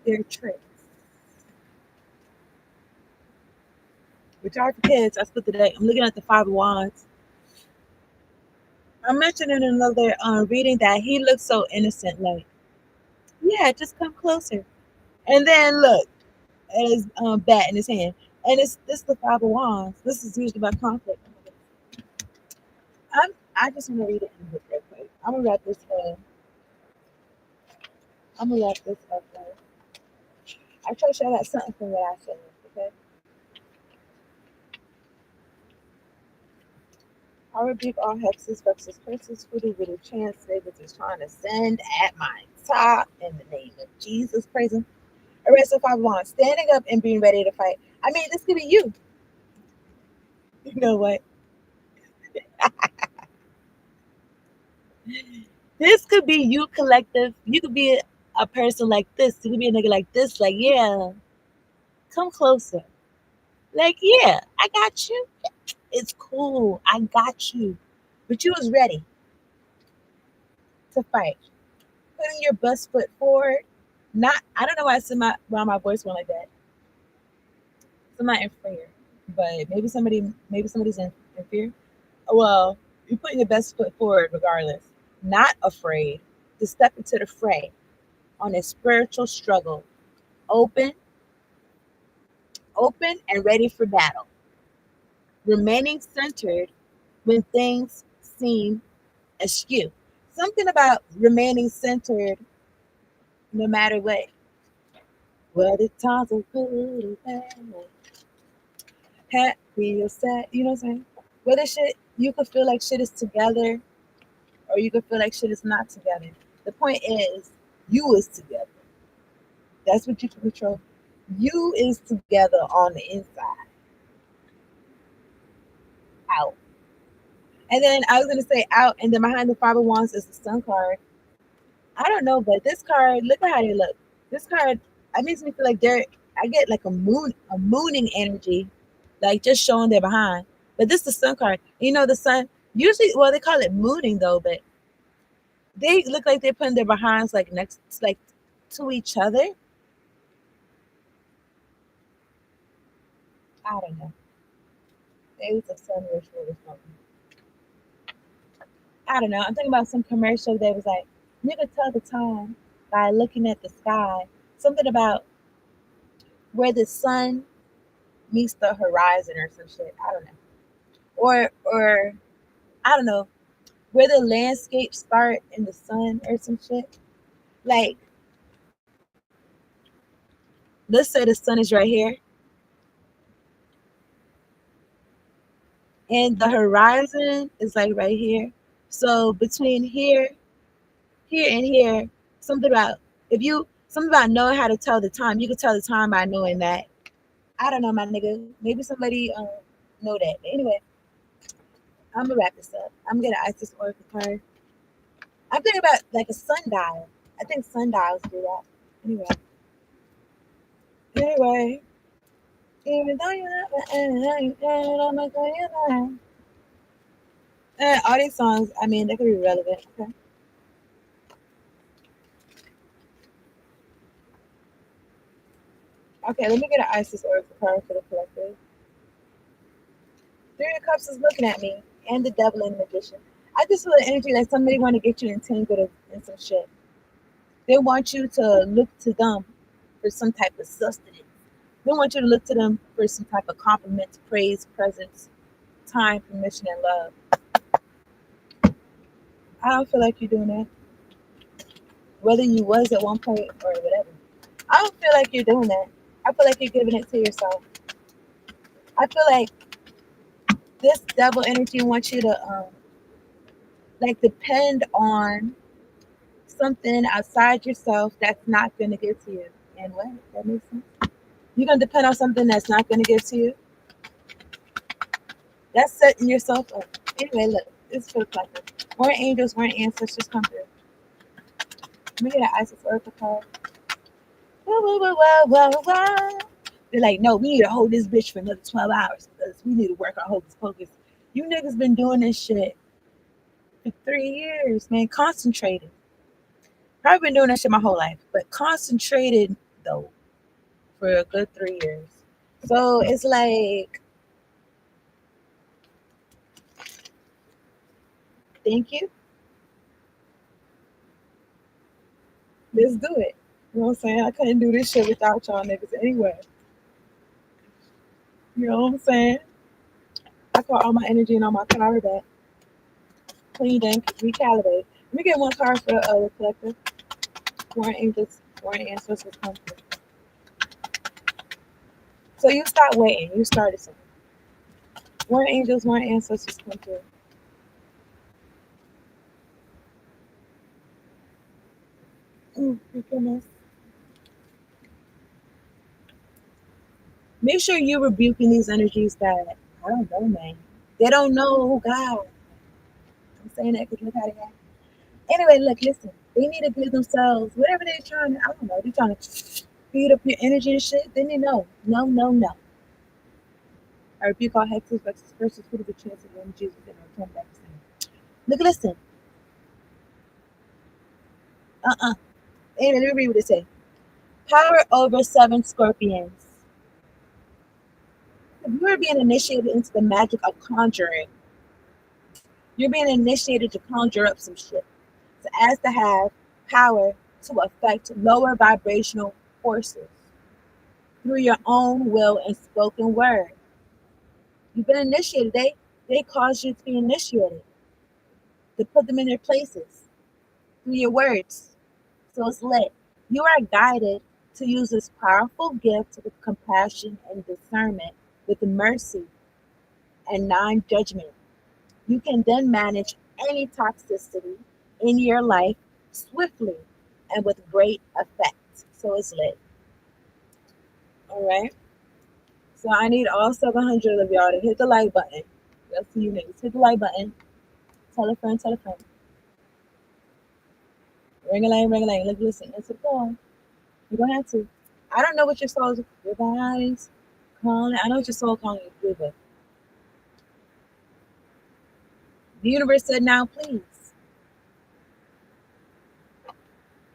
their tricks. Which are for kids. I split the day. I'm looking at the Five of Wands. I mentioned in another reading that he looks so innocent. Like, yeah, just come closer. And then look at his bat in his hand. And it's this is the Five of Wands. This is usually about conflict. I just want to read it in the book real quick. I'm gonna wrap this up. I'm gonna wrap this up. I try to show that something from what I said. Okay. I rebuke all hexes, vexes, curses, voodoo, voodoo chants niggas is trying to send at my top in the name of Jesus. Praise him. Arrest the five wands, standing up and being ready to fight. I mean, this could be you. You know what? This could be you, collective. You could be a person like this. You could be a nigga like this. Like, yeah, come closer. Like, yeah, I got you. It's cool. I got you. But you was ready to fight. Putting your best foot forward. Not, I don't know why my voice went like that. I'm not in fear, but maybe somebody's in fear. Well, you're putting your best foot forward regardless. Not afraid to step into the fray on a spiritual struggle. Open, open and ready for battle. Remaining centered when things seem askew. Something about remaining centered no matter what. Whether times are good or bad, happy or sad, you know what I'm saying? Whether shit you could feel like shit is together or you could feel like shit is not together. The point is you is together. That's what you can control. You is together on the inside, out. And then I was gonna say out, and then behind the Five of Wands is the Sun card. I don't know, but this card, look at how they look. This card, it makes me feel like they're. I get like a mooning energy, like just showing their behind. But this is the Sun card. You know, the Sun usually, well, they call it mooning though, but they look like they're putting their behinds like next, like to each other. I don't know. Maybe it's a Sun ritual or something. I don't know. I'm thinking about some commercial that was like, you could tell the time by looking at the sky. Something about where the sun meets the horizon or some shit. I don't know. Or I don't know, where the landscape start in the sun or some shit. Like, let's say the sun is right here and the horizon is like right here. So between here, here and here, something about something about knowing how to tell the time. You could tell the time by knowing that. I don't know, my nigga. Maybe somebody know that. But anyway, I'm gonna wrap this up. I'm gonna ice this oracle card. I'm thinking about like a sundial. I think sundials do that. Anyway, anyway, even though you're not my enemy, I'm not going to lie. All these songs, I mean, they could be relevant. Okay. Okay, let me get an Isis oracle card for the collective. Three of Cups is looking at me, and the Devil and the Magician. I just feel the energy like somebody want to get you entangled in some shit. They want you to look to them for some type of sustenance. They want you to look to them for some type of compliments, praise, presence, time, permission, and love. I don't feel like you're doing that. Whether you was at one point or whatever. I don't feel like you're doing that. I feel like you're giving it to yourself. I feel like this devil energy wants you to like depend on something outside yourself that's not gonna give to you. And what? That makes sense. You're gonna depend on something that's not gonna give to you. That's setting yourself up. Anyway, look, it's for the collective. Warring angels, warring ancestors come through. Let me get an Isis Oracle card. Whoa, whoa, whoa, whoa, whoa, whoa. They're like, no, we need to hold this bitch for another 12 hours because we need to work on hocus pocus. You niggas been doing this shit for 3 years, man. Concentrated. Probably been doing that shit my whole life, but concentrated though for a good 3 years. So it's like, thank you. Let's do it. You know what I'm saying? I couldn't do this shit without y'all niggas anyway. You know what I'm saying? I call all my energy and all my power back. Clean and recalibrate. Let me get one card for the collective. Warring angels, warring ancestors come through. So you stop waiting. You started something. Warring angels, warring ancestors come through. Oh, my goodness. Make sure you're rebuking these energies that, I don't know, man. They don't know who God. I'm saying that because look how they act. Anyway, look, listen. They need to give themselves whatever they're trying to, I don't know, they're trying to feed up your energy and shit. Then they know. No, no, no. I rebuke all hexes, vexes, curses, who the chance of them, Jesus, and return back to sin. Look, listen. Uh-uh. Anyway, let me read what it says. Power over seven scorpions. If you are being initiated into the magic of conjuring, you're being initiated to conjure up some shit. So as to have power to affect lower vibrational forces through your own will and spoken word. You've been initiated. They caused you to be initiated, to put them in their places through your words. So it's lit. You are guided to use this powerful gift with compassion and discernment, with mercy and non judgment. You can then manage any toxicity in your life swiftly and with great effect. So it's lit. All right. So I need all 700 of y'all to hit the like button. That's you niggas. Hit the like button. Tell a friend, tell a friend. Ring a ling, ring a ling. Look, listen. It's a call. You don't have to. I don't know what your soul's, your body's calling. I know what your soul calling you to, but the universe said now, please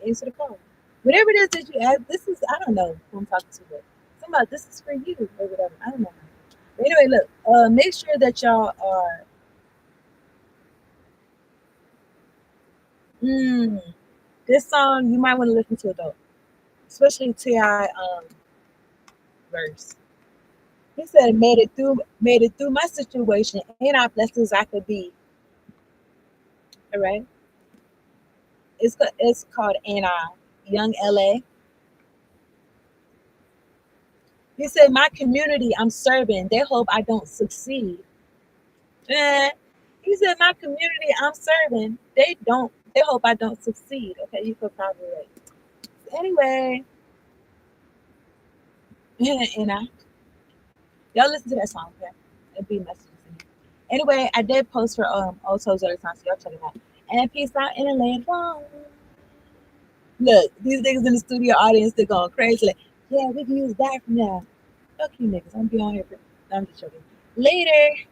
answer the call. Whatever it is that you ask, this is, I don't know who I'm talking to, but somebody, this is for you or whatever. I don't know. But anyway, look, make sure that y'all are, mm, this song, you might want to listen to it though, especially T.I. Verse. He said, made it through my situation. Ain't I blessed as I could be. All right. It's called Ain't I Young LA. He said, my community I'm serving, they hope I don't succeed. Eh. He said, my community I'm serving, they hope I don't succeed. Okay, you could probably relate. Anyway, and I, y'all listen to that song, okay? It'd be messages in here. Anyway, I did post for Oto's other song, so y'all check it out. And peace out in the land. Look, these niggas in the studio audience, they're going crazy. Like, yeah, we can use that from now. Fuck you niggas. I'm be on here. No, I'm just joking. Later.